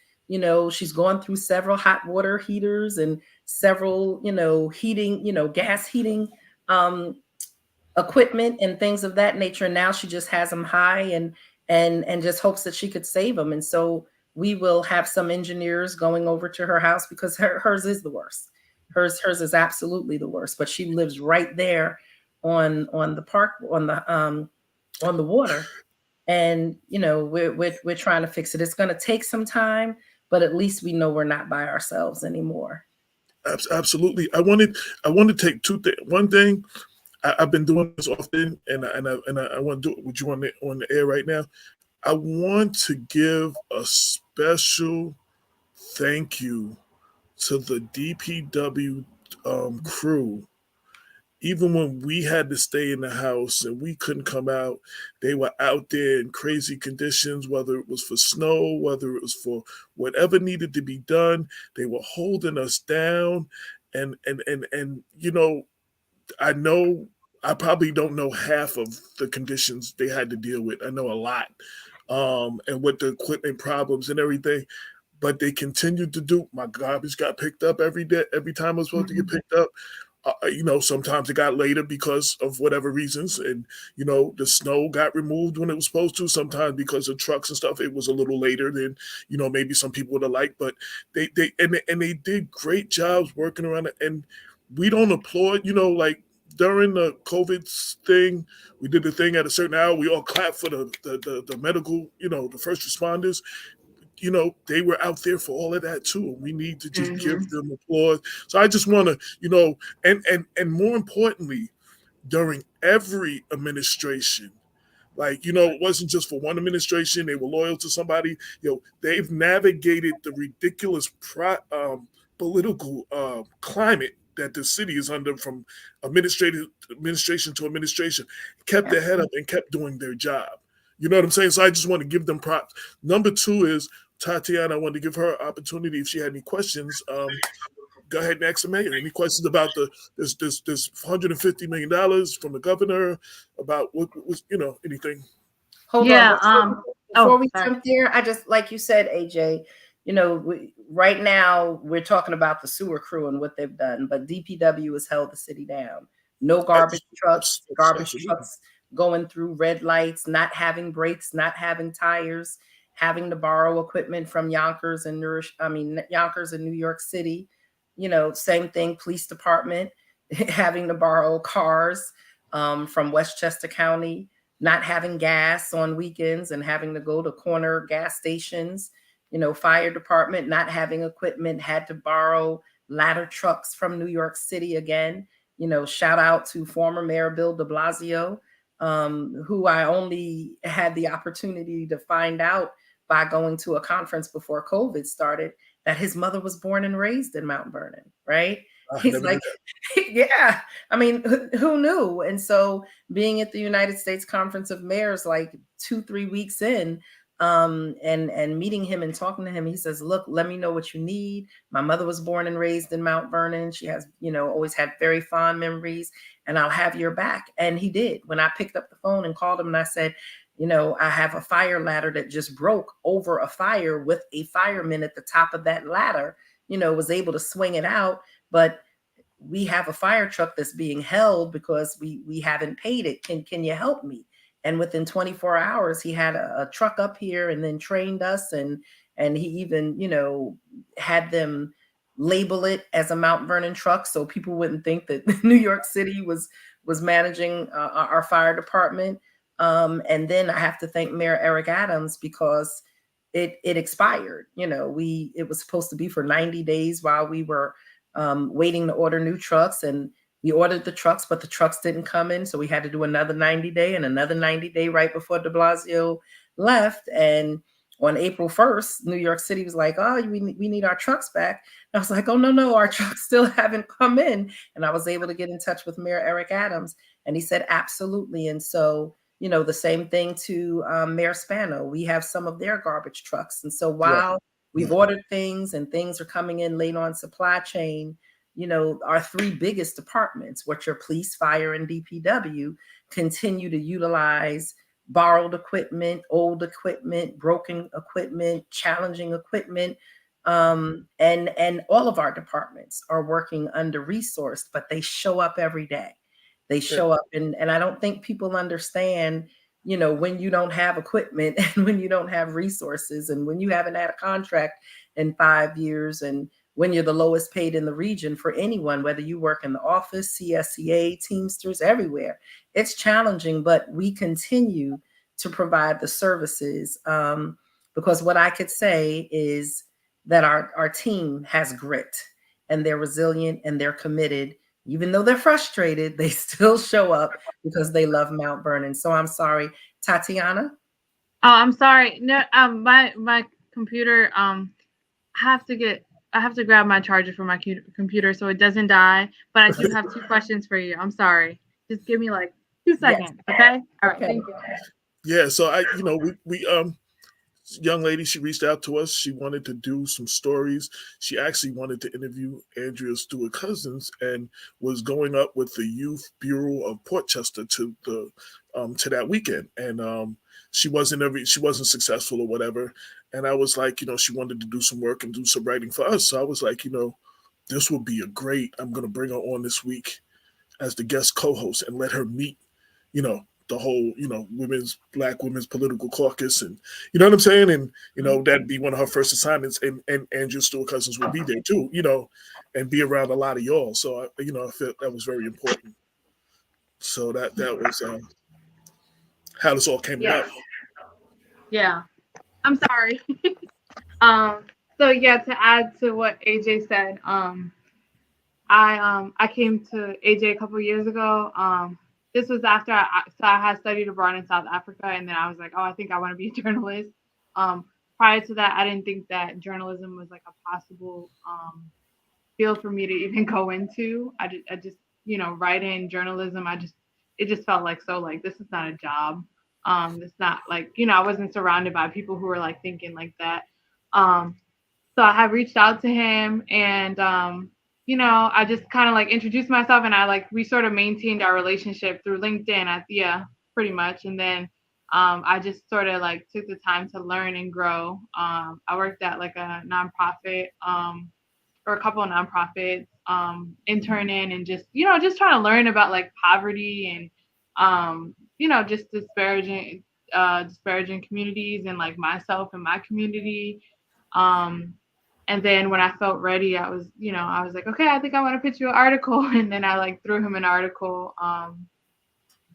She's gone through several hot water heaters and several, heating, gas heating equipment and things of that nature. And now she just has them high and just hopes that she could save them. And so we will have some engineers going over to her house because hers is the worst. Hers is absolutely the worst, but she lives right there on the park, on the water. And, we're trying to fix it. It's going to take some time, but at least we know we're not by ourselves anymore. Absolutely. I want to take two things. One thing, I've been doing this often, and I want to do it with you on the air right now. I want to give a special thank you to the DPW crew. Even when we had to stay in the house and we couldn't come out, they were out there in crazy conditions, whether it was for snow, whether it was for whatever needed to be done. They were holding us down. And I know I probably don't know half of the conditions they had to deal with. I know a lot. And with the equipment problems and everything. But they continued to do. My garbage got picked up every day, every time it was supposed to get picked up. Sometimes it got later because of whatever reasons, and the snow got removed when it was supposed to. Sometimes because of trucks and stuff, it was a little later than maybe some people would have liked. But they did great jobs working around it, and we don't applaud. Like during the COVID thing, we did the thing at a certain hour. We all clapped for the medical, the first responders. They were out there for all of that too. We need to just give them applause. So I just want to, and more importantly, during every administration, it wasn't just for one administration. They were loyal to somebody. They've navigated the ridiculous political climate that the city is under from administration to administration, kept their head up and kept doing their job. You know what I'm saying? So I just want to give them props. Number two is Tatiana. I wanted to give her an opportunity if she had any questions. Go ahead and ask the mayor. Any questions about this $150 million from the governor, about what was, anything? Hold Yeah. on. Before we Sorry. jump there, I just, like you said, AJ, right now we're talking about the sewer crew and what they've done, but DPW has held the city down. No garbage trucks, going through red lights, not having brakes, not having tires, having to borrow equipment from Yonkers and New York City. Same thing, police department, having to borrow cars from Westchester County, not having gas on weekends and having to go to corner gas stations. Fire department, not having equipment, had to borrow ladder trucks from New York City again. Shout out to former Mayor Bill de Blasio, who I only had the opportunity to find out by going to a conference before COVID started, that his mother was born and raised in Mount Vernon, right? He's like, yeah, I mean, who knew? And so being at the United States Conference of Mayors, like 2-3 weeks in, and meeting him and talking to him, he says, look, let me know what you need. My mother was born and raised in Mount Vernon. She has, always had very fond memories, and I'll have your back. And he did. When I picked up the phone and called him and I said, I have a fire ladder that just broke over a fire with a fireman at the top of that ladder, was able to swing it out. But we have a fire truck that's being held because we haven't paid it. Can you help me? And within 24 hours, he had a truck up here and then trained us. And he even, had them label it as a Mount Vernon truck, so people wouldn't think that New York City was managing our fire department. And then I have to thank Mayor Eric Adams, because it expired. It was supposed to be for 90 days while we were waiting to order new trucks, and we ordered the trucks, but the trucks didn't come in. So we had to do another 90-day and another 90-day right before de Blasio left. And on April 1st, New York City was like, oh, we need our trucks back. And I was like, oh, no, our trucks still haven't come in. And I was able to get in touch with Mayor Eric Adams, and he said, absolutely. And so, the same thing to Mayor Spano. We have some of their garbage trucks. And so while we've ordered things and things are coming in late on supply chain, our three biggest departments, which are police, fire, and DPW, continue to utilize borrowed equipment, old equipment, broken equipment, challenging equipment. And all of our departments are working under-resourced, but they show up every day. They show up, and I don't think people understand, when you don't have equipment and when you don't have resources and when you haven't had a contract in 5 years, and when you're the lowest paid in the region for anyone, whether you work in the office, CSCA, Teamsters, everywhere, it's challenging, but we continue to provide the services, because what I could say is that our team has grit, and they're resilient, and they're committed. Even though they're frustrated, they still show up because they love Mount Vernon. So I'm sorry, Tatiana. Oh, I'm sorry. No, my computer. I have to grab my charger for my computer so it doesn't die. But I do have 2 questions for you. I'm sorry. Just give me like 2 seconds, okay? All right, thank you. Yeah. So we young lady, she reached out to us. She wanted to do some stories. She actually wanted to interview Andrea Stewart Cousins, and was going up with the Youth Bureau of Portchester to that weekend. And she wasn't successful or whatever. And I was like, she wanted to do some work and do some writing for us. So I was like, this would be I'm going to bring her on this week as the guest co-host and let her meet, the whole, Black Women's Political Caucus, and you know what I'm saying? And, that'd be one of her first assignments, and Andrea Stewart Cousins would be there too, and be around a lot of y'all. So, I felt that was very important. So that was how this all came about. Yeah. I'm sorry. So yeah, to add to what AJ said, I came to AJ a couple of years ago. This was after I had studied abroad in South Africa, and then I was like, oh, I think I want to be a journalist. Prior to that, I didn't think that journalism was like a possible field for me to even go into. I just writing journalism, it just felt like, so like, this is not a job. It's not like, I wasn't surrounded by people who were like thinking like that. So I had reached out to him, and I just kind of like introduced myself, and we sort of maintained our relationship through LinkedIn. Yeah, pretty much. And then I just sort of like took the time to learn and grow. I worked at like a nonprofit, or a couple of nonprofits, interning, and just trying to learn about like poverty and just disparaging communities and like myself and my community. And then when I felt ready, I was like, okay, I think I want to pitch you an article. And then I like threw him an article.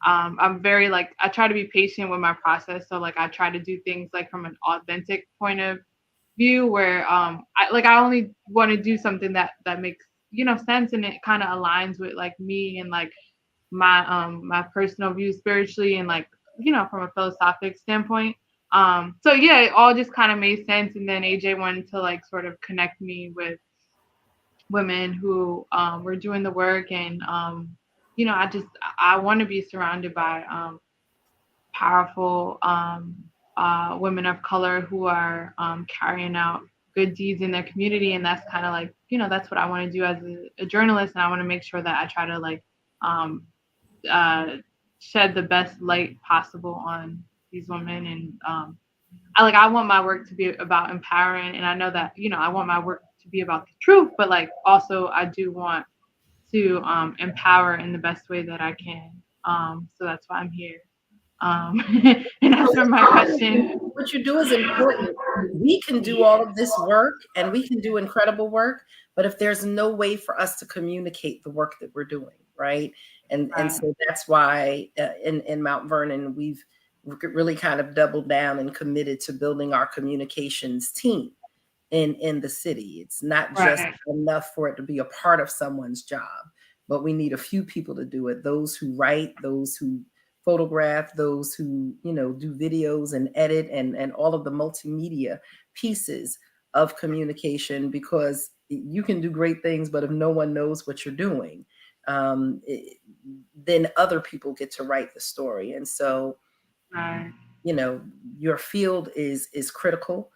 I'm very like, I try to be patient with my process. So like, I try to do things like from an authentic point of view, where I only want to do something that makes sense, and it kind of aligns with like me and like my personal views spiritually, and like from a philosophic standpoint. So yeah, it all just kind of made sense. And then AJ wanted to like sort of connect me with women who were doing the work, and I want to be surrounded by powerful women of color who are carrying out good deeds in their community. And that's kind of like, that's what I want to do as a journalist. And I want to make sure that I try to like shed the best light possible on these women. And I want my work to be about empowering. And I know that, I want my work to be about the truth, but like also I do want to empower in the best way that I can. So that's why I'm here. And answer my question. What you do is important. We can do all of this work and we can do incredible work, but if there's no way for us to communicate the work that we're doing, right? And so that's why in Mount Vernon, we've really kind of doubled down and committed to building our communications team in the city. It's not just enough for it to be a part of someone's job, but we need a few people to do it. Those who write, those who photograph, those who, do videos and edit and all of the multimedia pieces of communication, because you can do great things, but if no one knows what you're doing, then other people get to write the story. And so, your field is critical,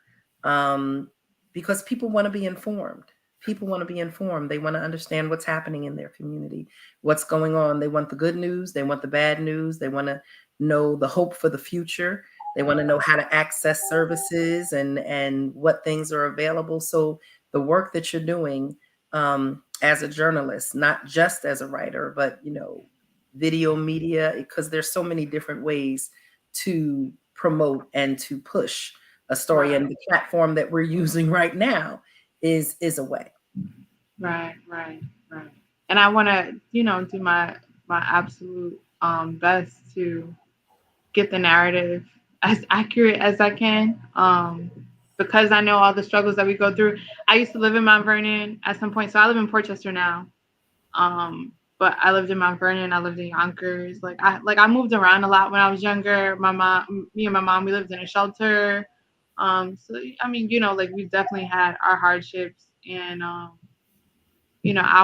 because people want to be informed. People want to be informed. They want to understand what's happening in their community, what's going on. They want the good news. They want the bad news. They want to know the hope for the future. They want to know how to access services and what things are available. So the work that you're doing as a journalist, not just as a writer, but, video media, because there's so many different ways to promote and to push a story. And the platform that we're using right now is a way. Right. And I want to, do my absolute best to get the narrative as accurate as I can, because I know all the struggles that we go through. I used to live in Mount Vernon at some point, so I live in Portchester now. But I lived in Mount Vernon. I lived in Yonkers. I moved around a lot when I was younger. Me and my mom, we lived in a shelter. So I mean, we've definitely had our hardships, and I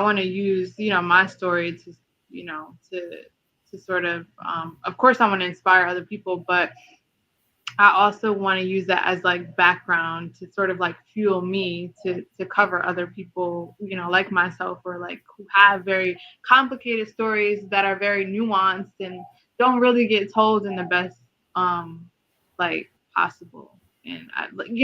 want to use my story to to sort of course I want to inspire other people, but I also want to use that as like background to sort of like fuel me to cover other people, like myself, or like who have very complicated stories that are very nuanced and don't really get told in the best like possible. And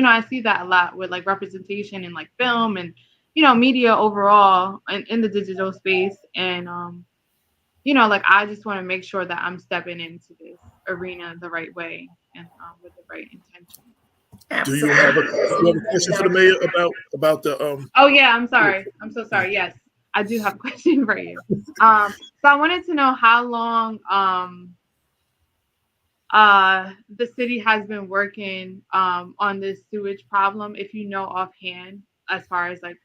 I see that a lot with like representation in like film and media overall in the digital space. And I just want to make sure that I'm stepping into this arena the right way and with the right intention. Do you have a question for the mayor about the Oh yeah, I'm sorry. I'm so sorry. Yes, I do have a question for you. So I wanted to know how long the city has been working on this sewage problem, if you know offhand, as far as like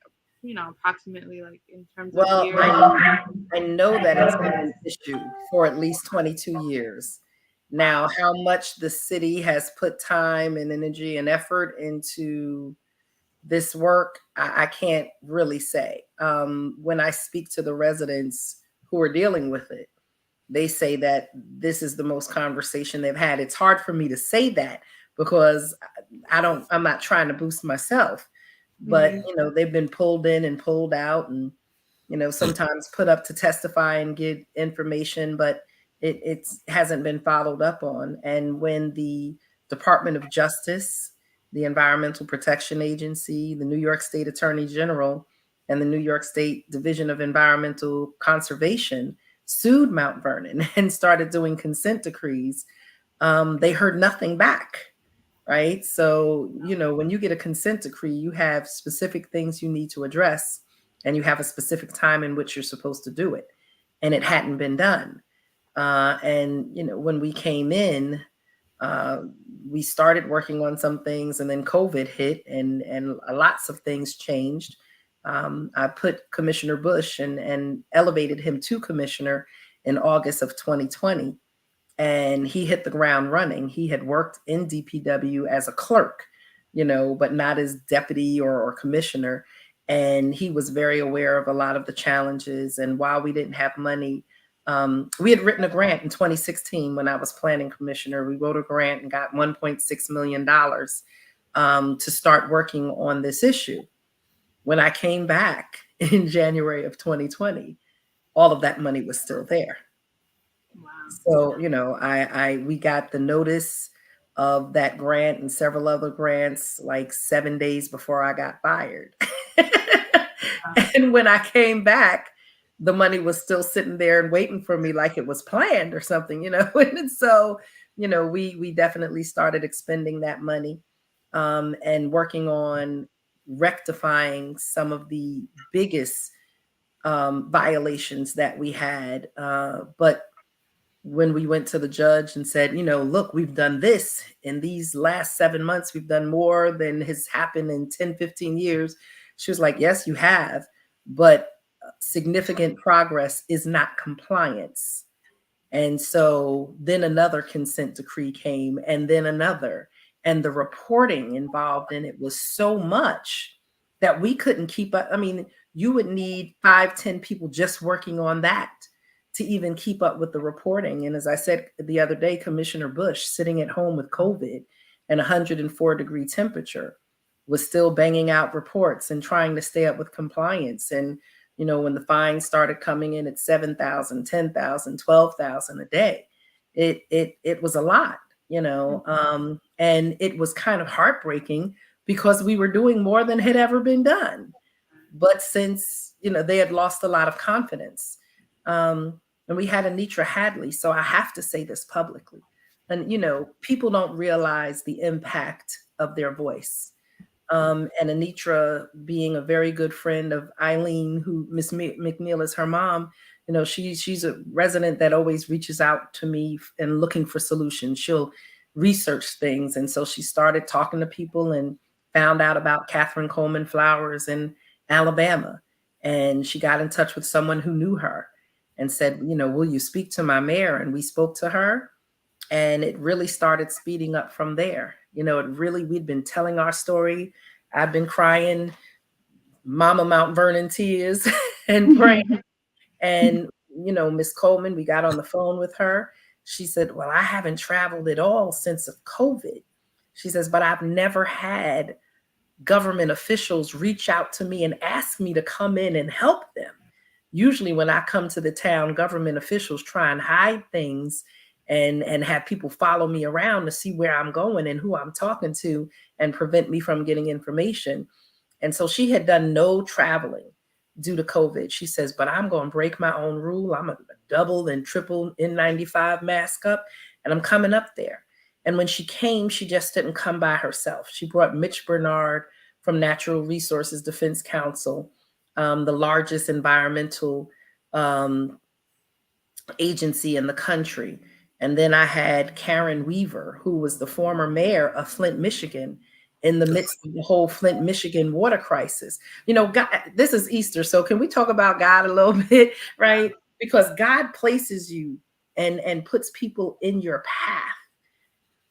approximately like in terms of years. I know that it's been an issue for at least 22 years. Now, how much the city has put time and energy and effort into this work, I can't really say. When I speak to the residents who are dealing with it, they say that this is the most conversation they've had. It's hard for me to say that because I'm not trying to boost myself, but they've been pulled in and pulled out, and sometimes put up to testify and give information, but it hasn't been followed up on. And when the Department of Justice, the Environmental Protection Agency, the New York State Attorney General, and the New York State Division of Environmental Conservation sued Mount Vernon and started doing consent decrees, they heard nothing back, right? So, when you get a consent decree, you have specific things you need to address, and you have a specific time in which you're supposed to do it. And it hadn't been done. And when we came in, we started working on some things, and then COVID hit, and lots of things changed. I put Commissioner Bush and elevated him to commissioner in August of 2020, and he hit the ground running. He had worked in DPW as a clerk, but not as deputy or commissioner. And he was very aware of a lot of the challenges. And while we didn't have money, we had written a grant in 2016 when I was planning commissioner. We wrote a grant and got $1.6 million to start working on this issue. When I came back in January of 2020, all of that money was still there. Wow. So, we got the notice of that grant and several other grants like 7 days before I got fired. And when I came back, the money was still sitting there and waiting for me like it was planned or something, And so, we definitely started expending that money and working on rectifying some of the biggest violations that we had. But when we went to the judge and said, look, we've done this in these last 7 months, we've done more than has happened in 10, 15 years. She was like, yes, you have, but significant progress is not compliance. And so then another consent decree came, and then another, and the reporting involved in it was so much that we couldn't keep up. I mean, you would need 5, 10 people just working on that to even keep up with the reporting. And as I said the other day, Commissioner Bush, sitting at home with COVID and 104-degree temperature, was still banging out reports and trying to stay up with compliance. And, when the fines started coming in at 7,000, 10,000, 12,000 a day, it was a lot, and it was kind of heartbreaking because we were doing more than had ever been done. But since, they had lost a lot of confidence, and we had Anitra Hadley, so I have to say this publicly. And, people don't realize the impact of their voice. And Anitra, being a very good friend of Eileen, who Miss McNeil is her mom, she's a resident that always reaches out to me and looking for solutions. She'll research things. And so she started talking to people and found out about Catherine Coleman Flowers in Alabama. And she got in touch with someone who knew her and said, will you speak to my mayor? And we spoke to her, and it really started speeding up from there. We'd been telling our story. I've been crying, Mama Mount Vernon tears and praying. And, Miss Coleman, we got on the phone with her. She said, well, I haven't traveled at all since of COVID. She says, but I've never had government officials reach out to me and ask me to come in and help them. Usually when I come to the town, government officials try and hide things and have people follow me around to see where I'm going and who I'm talking to and prevent me from getting information. And so she had done no traveling due to COVID. She says, but I'm going to break my own rule. I'm a double and triple N95 mask up, and I'm coming up there. And when she came, she just didn't come by herself. She brought Mitch Bernard from Natural Resources Defense Council, the largest environmental agency in the country. And then I had Karen Weaver, who was the former mayor of Flint, Michigan, in the midst of the whole Flint, Michigan water crisis. God, this is Easter, so can we talk about God a little bit, right? Because God places you and puts people in your path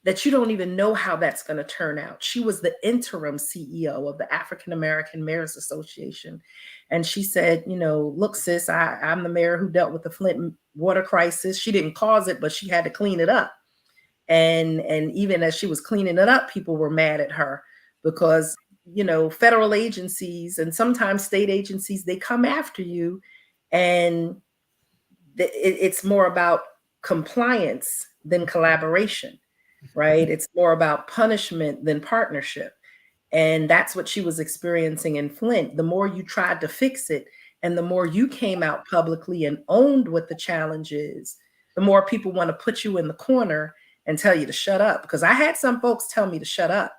that you don't even know how that's going to turn out. She was the interim CEO of the African American Mayors Association. And she said, look, sis, I'm the mayor who dealt with the Flint water crisis. She didn't cause it, but she had to clean it up. And even as she was cleaning it up, people were mad at her because, federal agencies and sometimes state agencies, they come after you, and it's more about compliance than collaboration, right? It's more about punishment than partnership. And that's what she was experiencing in Flint. The more you tried to fix it and the more you came out publicly and owned what the challenge is, the more people want to put you in the corner and tell you to shut up. Because I had some folks tell me to shut up.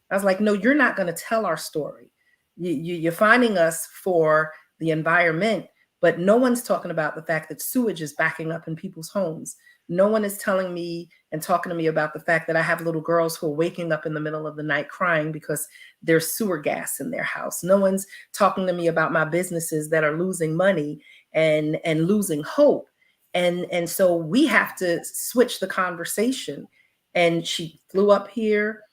I was like, no, you're not going to tell our story. You're finding us for the environment, but no one's talking about the fact that sewage is backing up in people's homes. No one is telling me and talking to me about the fact that I have little girls who are waking up in the middle of the night crying because there's sewer gas in their house. No one's talking to me about my businesses that are losing money and losing hope. And so we have to switch the conversation. And she flew up here.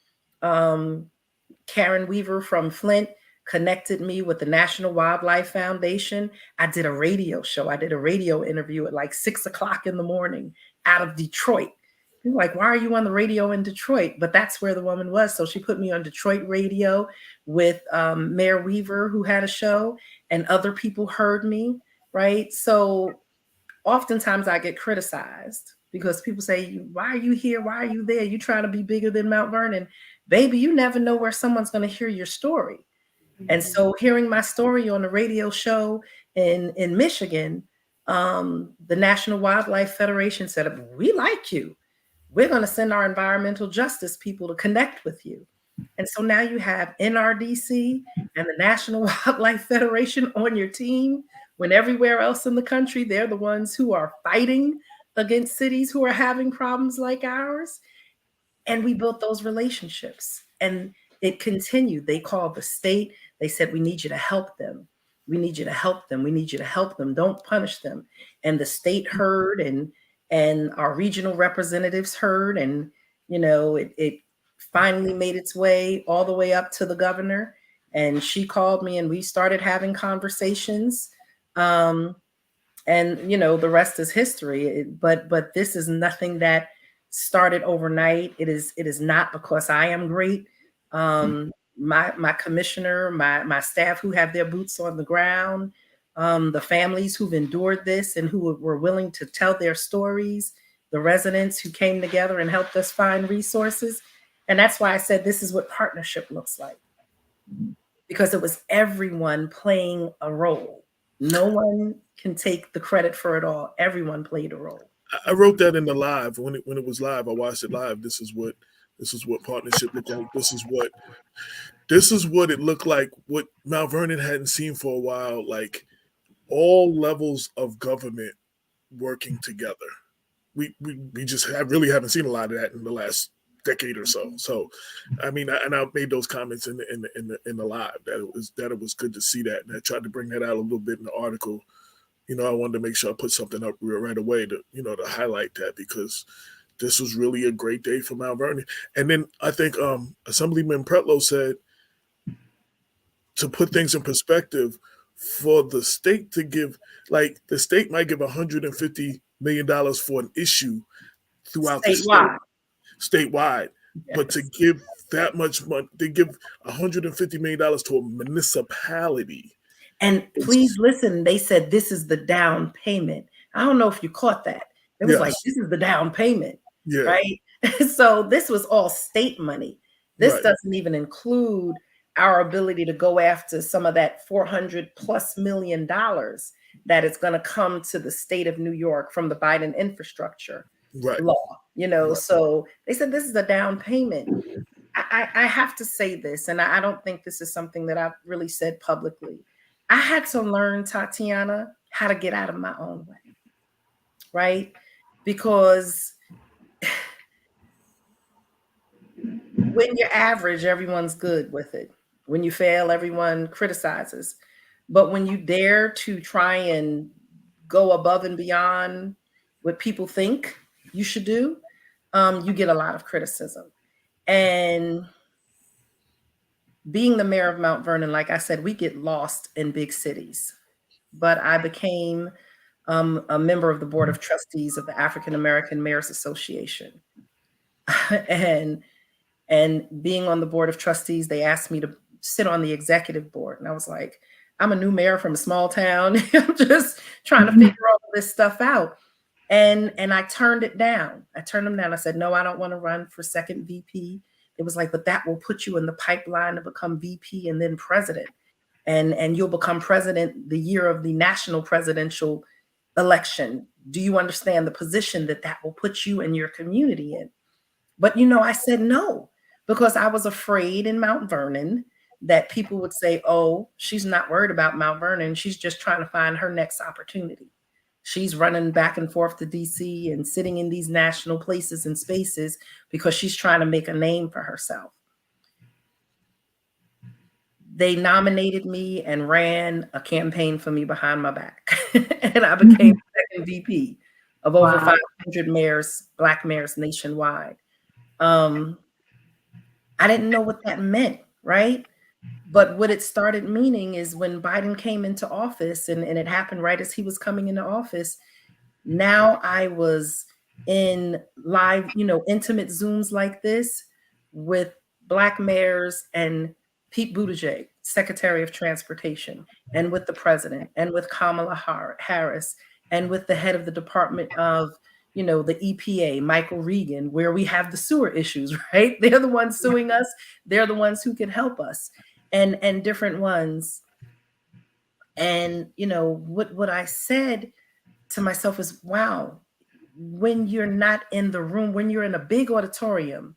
Karen Weaver from Flint connected me with the National Wildlife Foundation. I did a radio show. I did a radio interview at like 6 o'clock in the morning out of Detroit. People were like, why are you on the radio in Detroit? But that's where the woman was. So she put me on Detroit radio with Mayor Weaver, who had a show, and other people heard me, right? So oftentimes I get criticized because people say, why are you here? Why are you there? You trying to be bigger than Mount Vernon. Baby, you never know where someone's going to hear your story. And so hearing my story on a radio show in Michigan, the National Wildlife Federation said, we like you. We're going to send our environmental justice people to connect with you. And so now you have NRDC and the National Wildlife Federation on your team, when everywhere else in the country, they're the ones who are fighting against cities who are having problems like ours. And we built those relationships, and it continued. They called the state. They said, we need you to help them. We need you to help them. We need you to help them. Don't punish them. And the state heard, and our regional representatives heard, and it finally made its way all the way up to the governor. And she called me, and we started having conversations. And the rest is history. But this is nothing that started overnight. It is not because I am great. My commissioner, my staff who have their boots on the ground, the families who've endured this and who were willing to tell their stories, the residents who came together and helped us find resources. And that's why I said this is what partnership looks like, because it was everyone playing a role. No one can take the credit for it all. Everyone played a role. I wrote that in the live when it was live. I watched it live. This is what partnership looked like. This is what it looked like. What Mount Vernon hadn't seen for a while. Like all levels of government working together. We just really haven't seen a lot of that in the last decade or so. So, I mean, I made those comments in the live that it was good to see that, and I tried to bring that out a little bit in the article. I wanted to make sure I put something up right away to highlight that, because this was really a great day for Mount Vernon. And then I think Assemblyman Pretlow said, to put things in perspective, for the state to give, like the state might give $150 million for an issue throughout the statewide, yes. But to give that much money, they give $150 million to a municipality. And please listen, they said this is the down payment. I don't know if you caught that. It was like, this is the down payment, right? So this was all state money. This doesn't even include our ability to go after some of that $400+ million that is going to come to the state of New York from the Biden infrastructure law. So they said this is a down payment. I have to say this, and I don't think this is something that I've really said publicly. I had to learn, Tatiana, how to get out of my own way, right? Because when you're average, everyone's good with it. When you fail, everyone criticizes. But when you dare to try and go above and beyond what people think you should do, you get a lot of criticism. And being the mayor of Mount Vernon, like I said, we get lost in big cities. But I became a member of the board of trustees of the African American Mayors Association. and being on the board of trustees, they asked me to sit on the executive board. And I was like, I'm a new mayor from a small town. I'm just trying to figure all this stuff out. And I turned it down. I turned them down. I said, no, I don't want to run for second VP. It was like, but that will put you in the pipeline to become VP and then president. And you'll become president the year of the national presidential election. Do you understand the position that will put you and your community in? But, I said no, because I was afraid in Mount Vernon that people would say, oh, she's not worried about Mount Vernon. She's just trying to find her next opportunity. She's running back and forth to DC and sitting in these national places and spaces because she's trying to make a name for herself. They nominated me and ran a campaign for me behind my back. And I became second VP of over 500 mayors, Black mayors nationwide. I didn't know what that meant, right? But what it started meaning is when Biden came into office, and it happened right as he was coming into office, now I was in live, intimate Zooms like this with Black mayors and Pete Buttigieg, Secretary of Transportation, and with the president, and with Kamala Harris, and with the head of the Department of, the EPA, Michael Regan, where we have the sewer issues, right? They're the ones suing us. They're the ones who can help us, and different ones. And, what I said to myself is, wow, when you're not in the room, when you're in a big auditorium,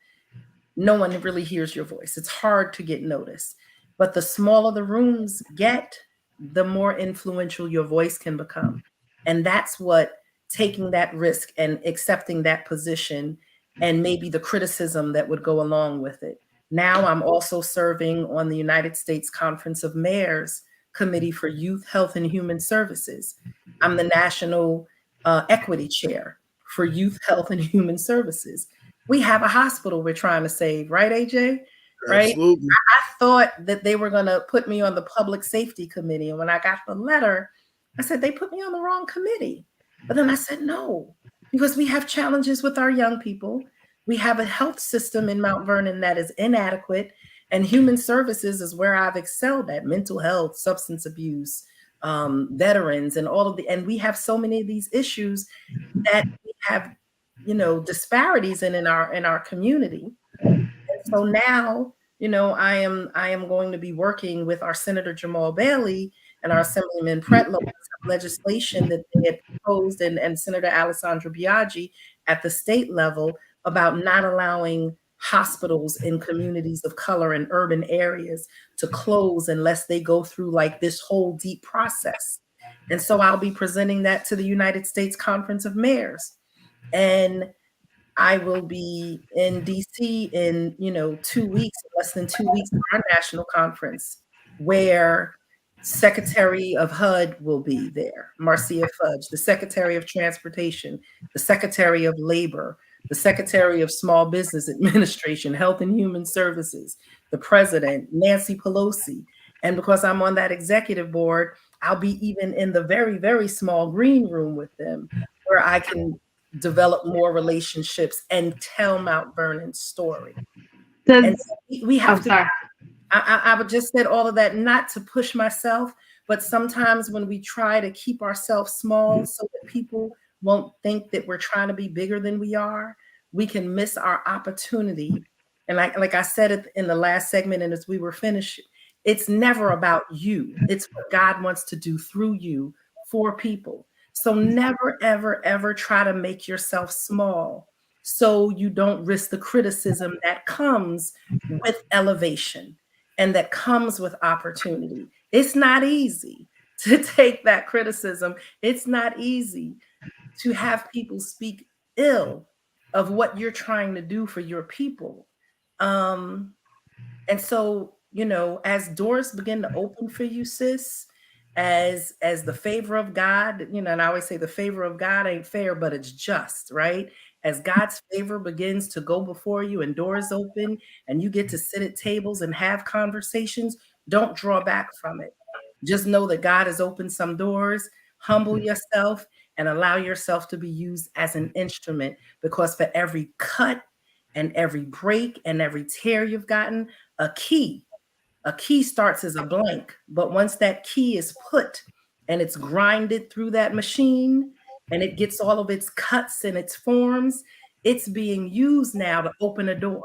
no one really hears your voice. It's hard to get noticed. But the smaller the rooms get, the more influential your voice can become. And that's what taking that risk and accepting that position, and maybe the criticism that would go along with it. Now I'm also serving on the United States Conference of Mayors Committee for Youth, Health, and Human Services. I'm the National Equity Chair for Youth, Health, and Human Services. We have a hospital we're trying to save, right, AJ? Right? Absolutely. I thought that they were going to put me on the Public Safety Committee. And when I got the letter, I said, they put me on the wrong committee. But then I said, no, because we have challenges with our young people. We have a health system in Mount Vernon that is inadequate. And human services is where I've excelled at: mental health, substance abuse, veterans, and all of and we have so many of these issues that we have, disparities in our community. And so now, I am going to be working with our Senator Jamal Bailey and our Assemblyman Pretlow on some legislation that they had proposed, and Senator Alessandra Biaggi at the state level, about not allowing hospitals in communities of color in urban areas to close unless they go through like this whole deep process. And so I'll be presenting that to the United States Conference of Mayors. And I will be in DC in, 2 weeks, less than 2 weeks, for our national conference, where Secretary of HUD will be there, Marcia Fudge, the Secretary of Transportation, the Secretary of Labor, the Secretary of Small Business Administration, Health and Human Services, the President, Nancy Pelosi. And because I'm on that executive board, I'll be even in the very, very small green room with them, where I can develop more relationships and tell Mount Vernon's story. And we have to. I would just said all of that, not to push myself, but sometimes when we try to keep ourselves small so that people won't think that we're trying to be bigger than we are, we can miss our opportunity. And like I said it in the last segment, and as we were finished, it's never about you. It's what God wants to do through you for people. So never, ever, ever try to make yourself small so you don't risk the criticism that comes with elevation and that comes with opportunity. It's not easy to take that criticism. It's not easy to have people speak ill of what you're trying to do for your people. And so, as doors begin to open for you, sis, as the favor of God, and I always say the favor of God ain't fair, but it's just, right? as God's favor begins to go before you and doors open and you get to sit at tables and have conversations, don't draw back from it. Just know that God has opened some doors, humble yourself, and allow yourself to be used as an instrument, because for every cut and every break and every tear you've gotten, a key starts as a blank, but once that key is put and it's grinded through that machine and it gets all of its cuts and its forms, it's being used now to open a door.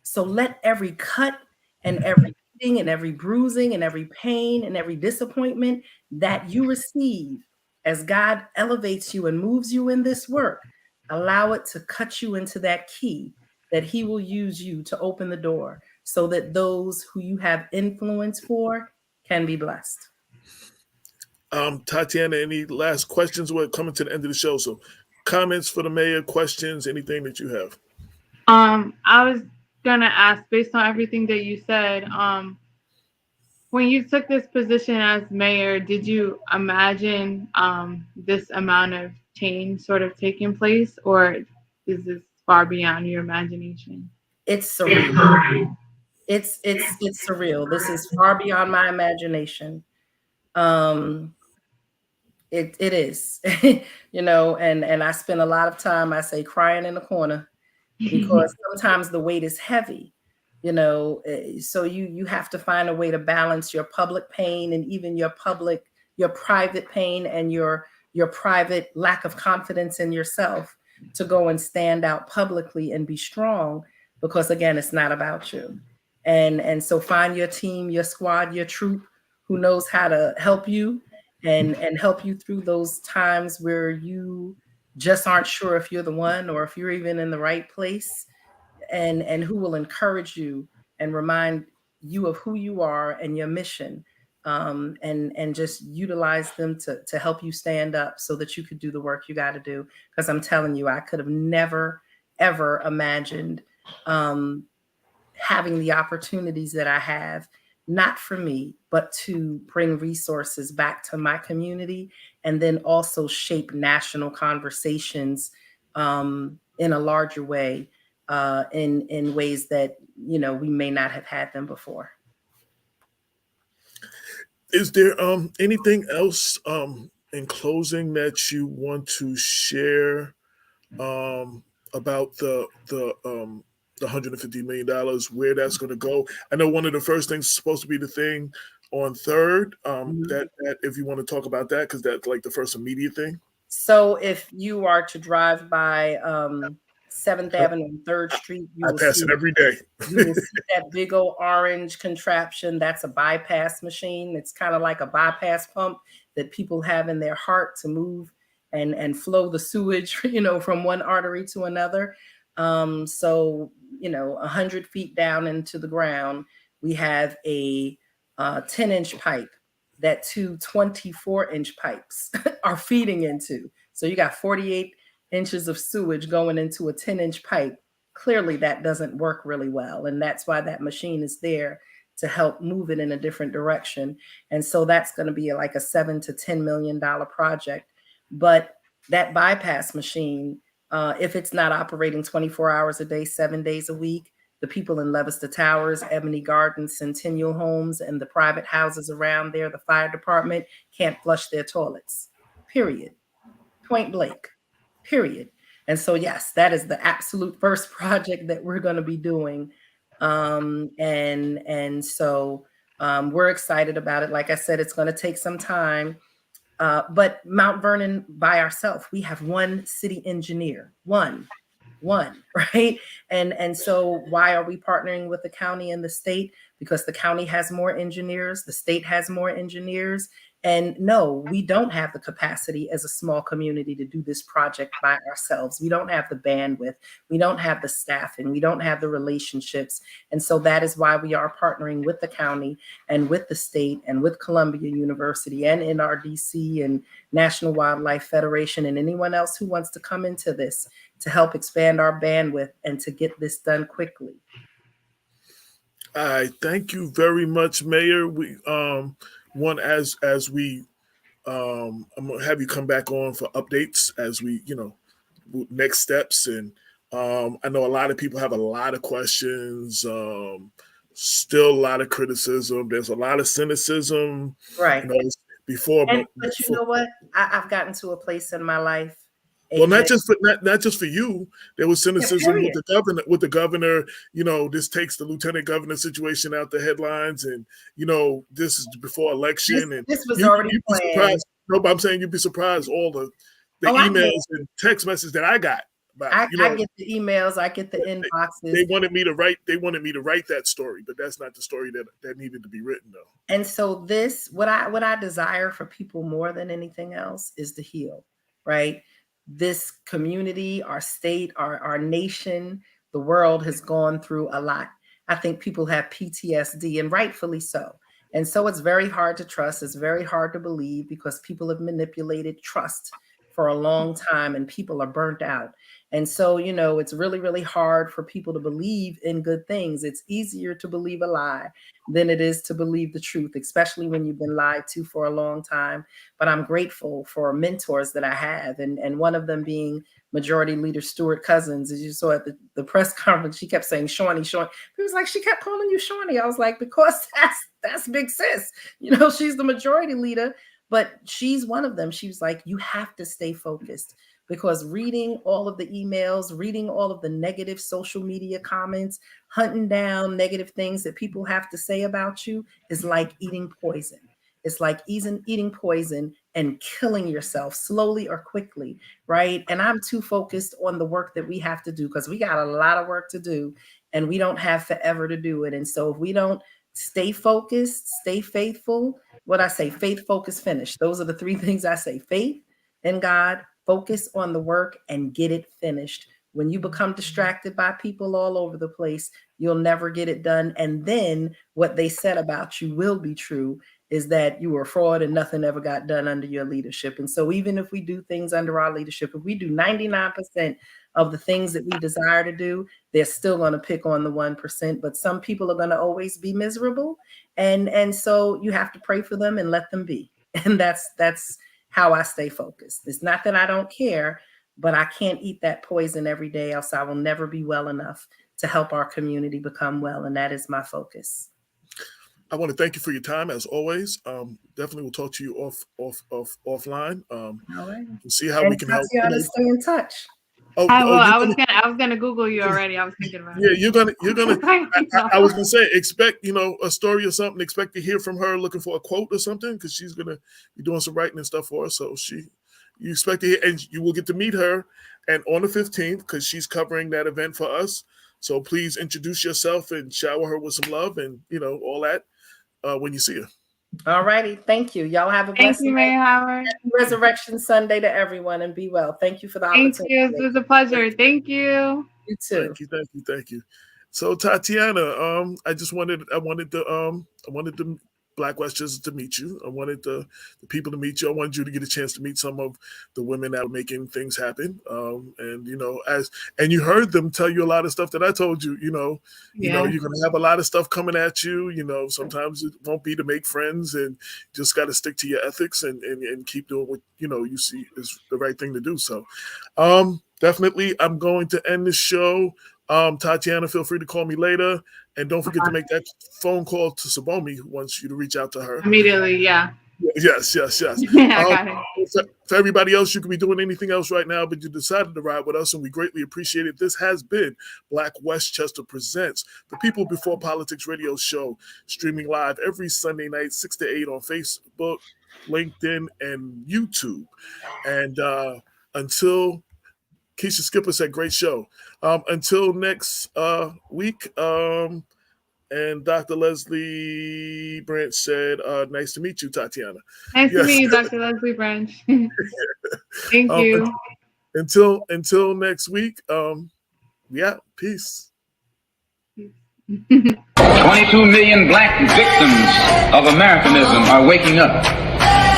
So let every cut and every beating and every bruising and every pain and every disappointment that you receive as God elevates you and moves you in this work, allow it to cut you into that key that He will use you to open the door so that those who you have influence for can be blessed. Tatiana, any last questions? We're coming to the end of the show. So comments for the mayor, questions, anything that you have? I was gonna ask, based on everything that you said, when you took this position as mayor, did you imagine this amount of change sort of taking place, or is this far beyond your imagination? It's surreal. It's surreal. This is far beyond my imagination. It is, and I spend a lot of time, I say, crying in the corner, because sometimes the weight is heavy, so you have to find a way to balance your public pain and even your private pain and your private lack of confidence in yourself to go and stand out publicly and be strong, because again, it's not about you. And so find your team, your squad, your troop who knows how to help you and help you through those times where you just aren't sure if you're the one or if you're even in the right place, and who will encourage you and remind you of who you are and your mission, and just utilize them to help you stand up so that you could do the work you got to do. Because I'm telling you, I could have never, ever imagined having the opportunities that I have, not for me, but to bring resources back to my community, and then also shape national conversations in a larger way, in ways that we may not have had them before. Is there anything else in closing that you want to share about the $150 million, where that's going to go? I know one of the first things is supposed to be the thing on 3rd, that if you want to talk about that, because that's like the first immediate thing. So if you are to drive by 7th Avenue and 3rd Street, I pass it every day. You will see that big old orange contraption. That's a bypass machine. It's kind of like a bypass pump that people have in their heart to move and flow the sewage, from one artery to another. So 100 feet down into the ground, we have a 10-inch pipe that 2 24-inch pipes are feeding into. So you got 48 inches of sewage going into a 10-inch pipe. Clearly that doesn't work really well. And that's why that machine is there, to help move it in a different direction. And so that's going to be like a $7 to $10 million project. But that bypass machine, if it's not operating 24 hours a day, 7 days a week, the people in Leicester Towers, Ebony Gardens, Centennial Homes, and the private houses around there, the fire department, can't flush their toilets, period. Point blank, period. And so, yes, that is the absolute first project that we're going to be doing. And so we're excited about it. Like I said, it's going to take some time. But Mount Vernon by ourselves, we have one city engineer, one, right? And so why are we partnering with the county and the state? Because the county has more engineers, the state has more engineers. And no, we don't have the capacity as a small community to do this project by ourselves. We don't have the bandwidth. We don't have the staffing. We don't have the relationships. And so that is why we are partnering with the county and with the state and with Columbia University and NRDC and National Wildlife Federation and anyone else who wants to come into this to help expand our bandwidth and to get this done quickly. I thank you very much, Mayor. We as we I'm gonna have you come back on for updates as we next steps. And I know a lot of people have a lot of questions, still a lot of criticism. There's a lot of cynicism. Right. You know, but you know what? I've gotten to a place in my life. Well, not just for you. There was cynicism with the governor. You know, this takes the lieutenant governor situation out the headlines, and you know, this is before election. This was already planned. No, but I'm saying you'd be surprised all the emails and text messages that I got. I get the emails, I get the inboxes. They wanted me to write that story, but that's not the story that needed to be written, though. And so what I desire for people more than anything else is to heal, right? This community, our state, our nation, the world has gone through a lot. I think people have PTSD, and rightfully so. And so it's very hard to trust. It's very hard to believe because people have manipulated trust for a long time and people are burnt out. And so, you know, it's really, really hard for people to believe in good things. It's easier to believe a lie than it is to believe the truth, especially when you've been lied to for a long time. But I'm grateful for mentors that I have, and one of them being Majority Leader Stewart Cousins. As you saw at the press conference, she kept saying, Shawnee, Shawnee. It was like, she kept calling you Shawnee. I was like, because that's big sis. You know, she's the majority leader, but she's one of them. She was like, you have to stay focused. Because reading all of the emails, reading all of the negative social media comments, hunting down negative things that people have to say about you is like eating poison. It's like eating poison and killing yourself slowly or quickly, right? And I'm too focused on the work that we have to do because we got a lot of work to do and we don't have forever to do it. And so if we don't stay focused, stay faithful, what I say, faith, focus, finish. Those are the three things I say: faith in God, focus on the work, and get it finished. When you become distracted by people all over the place, you'll never get it done. And then what they said about you will be true, is that you were a fraud and nothing ever got done under your leadership. And so even if we do things under our leadership, if we do 99% of the things that we desire to do, they're still going to pick on the 1%. But some people are going to always be miserable. And so you have to pray for them and let them be. And that's how I stay focused. It's not that I don't care, but I can't eat that poison every day, else I will never be well enough to help our community become well. And that is my focus. I want to thank you for your time, as always. Definitely we'll talk to you offline. All right. We'll see how we can help. Tatiana, stay in touch. I was gonna Google you already. I was thinking about it. Yeah, you're gonna. I was gonna say, expect a story or something. Expect to hear from her, looking for a quote or something, because she's gonna be doing some writing and stuff for us. So you expect to hear, and you will get to meet her, and on the 15th, because she's covering that event for us. So please introduce yourself and shower her with some love and all that when you see her. All righty. Thank you. Y'all have a blessed Thank you, Mayor Howard. Happy Resurrection Sunday to everyone, and be well. Thank you for the opportunity. Thank you. It was a pleasure. Thank you. You too. Thank you. So Tatiana, I wanted the Black Westchester to meet you. I wanted the people to meet you. I wanted you to get a chance to meet some of the women that are making things happen. And you heard them tell you a lot of stuff that I told you. You're gonna have a lot of stuff coming at you. Sometimes it won't be to make friends, and just got to stick to your ethics and keep doing what you see is the right thing to do. So, definitely, I'm going to end the show. Tatiana, feel free to call me later. And don't forget to make that phone call to Sabomi who wants you to reach out to her. Immediately, yeah. Yes. Yeah, I got it. For everybody else, you could be doing anything else right now, but you decided to ride with us, and we greatly appreciate it. This has been Black Westchester Presents, the People Before Politics radio show, streaming live every Sunday night, 6 to 8 on Facebook, LinkedIn, and YouTube. And until Keisha Skipper said, great show. Until next week, and Dr. Leslie Branch said, nice to meet you, Tatiana. Nice to meet you, Dr. Leslie Branch. Thank you. Until next week, peace. 22 million black victims of Americanism are waking up,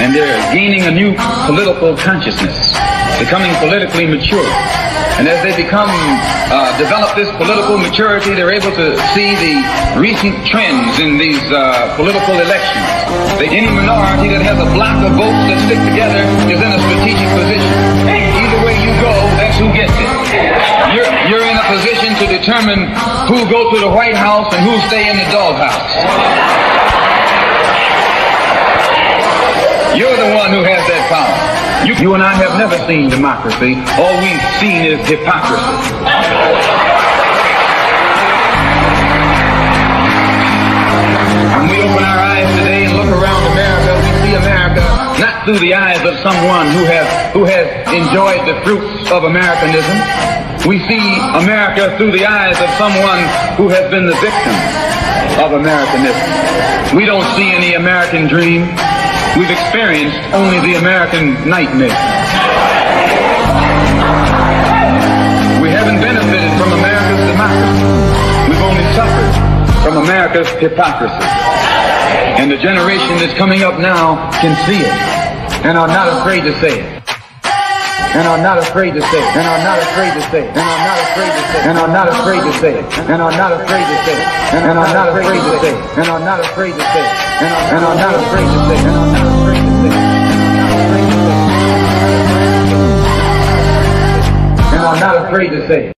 and they're gaining a new political consciousness, becoming politically mature. And as they develop this political maturity, they're able to see the recent trends in these political elections. Any minority that has a block of votes that stick together is in a strategic position. Either way you go, that's who gets determine who go to the White House and who stay in the doghouse. You're the one who has that power. You and I have never seen democracy. All we've seen is hypocrisy. When we open our eyes today and look around America, we see America not through the eyes of someone who has enjoyed the fruits of Americanism. We see America through the eyes of someone who has been the victim of Americanism. We don't see any American dream. We've experienced only the American nightmare. We haven't benefited from America's democracy. We've only suffered from America's hypocrisy. And the generation that's coming up now can see it and are not afraid to say it. And are not afraid to say it. And are not afraid to say it. And are not afraid to say it. And are not afraid to say it. And are not afraid to say it. And are not afraid to say it. And are not afraid to say it. And are not afraid to say it. And are not afraid to say it. And are not afraid to say it.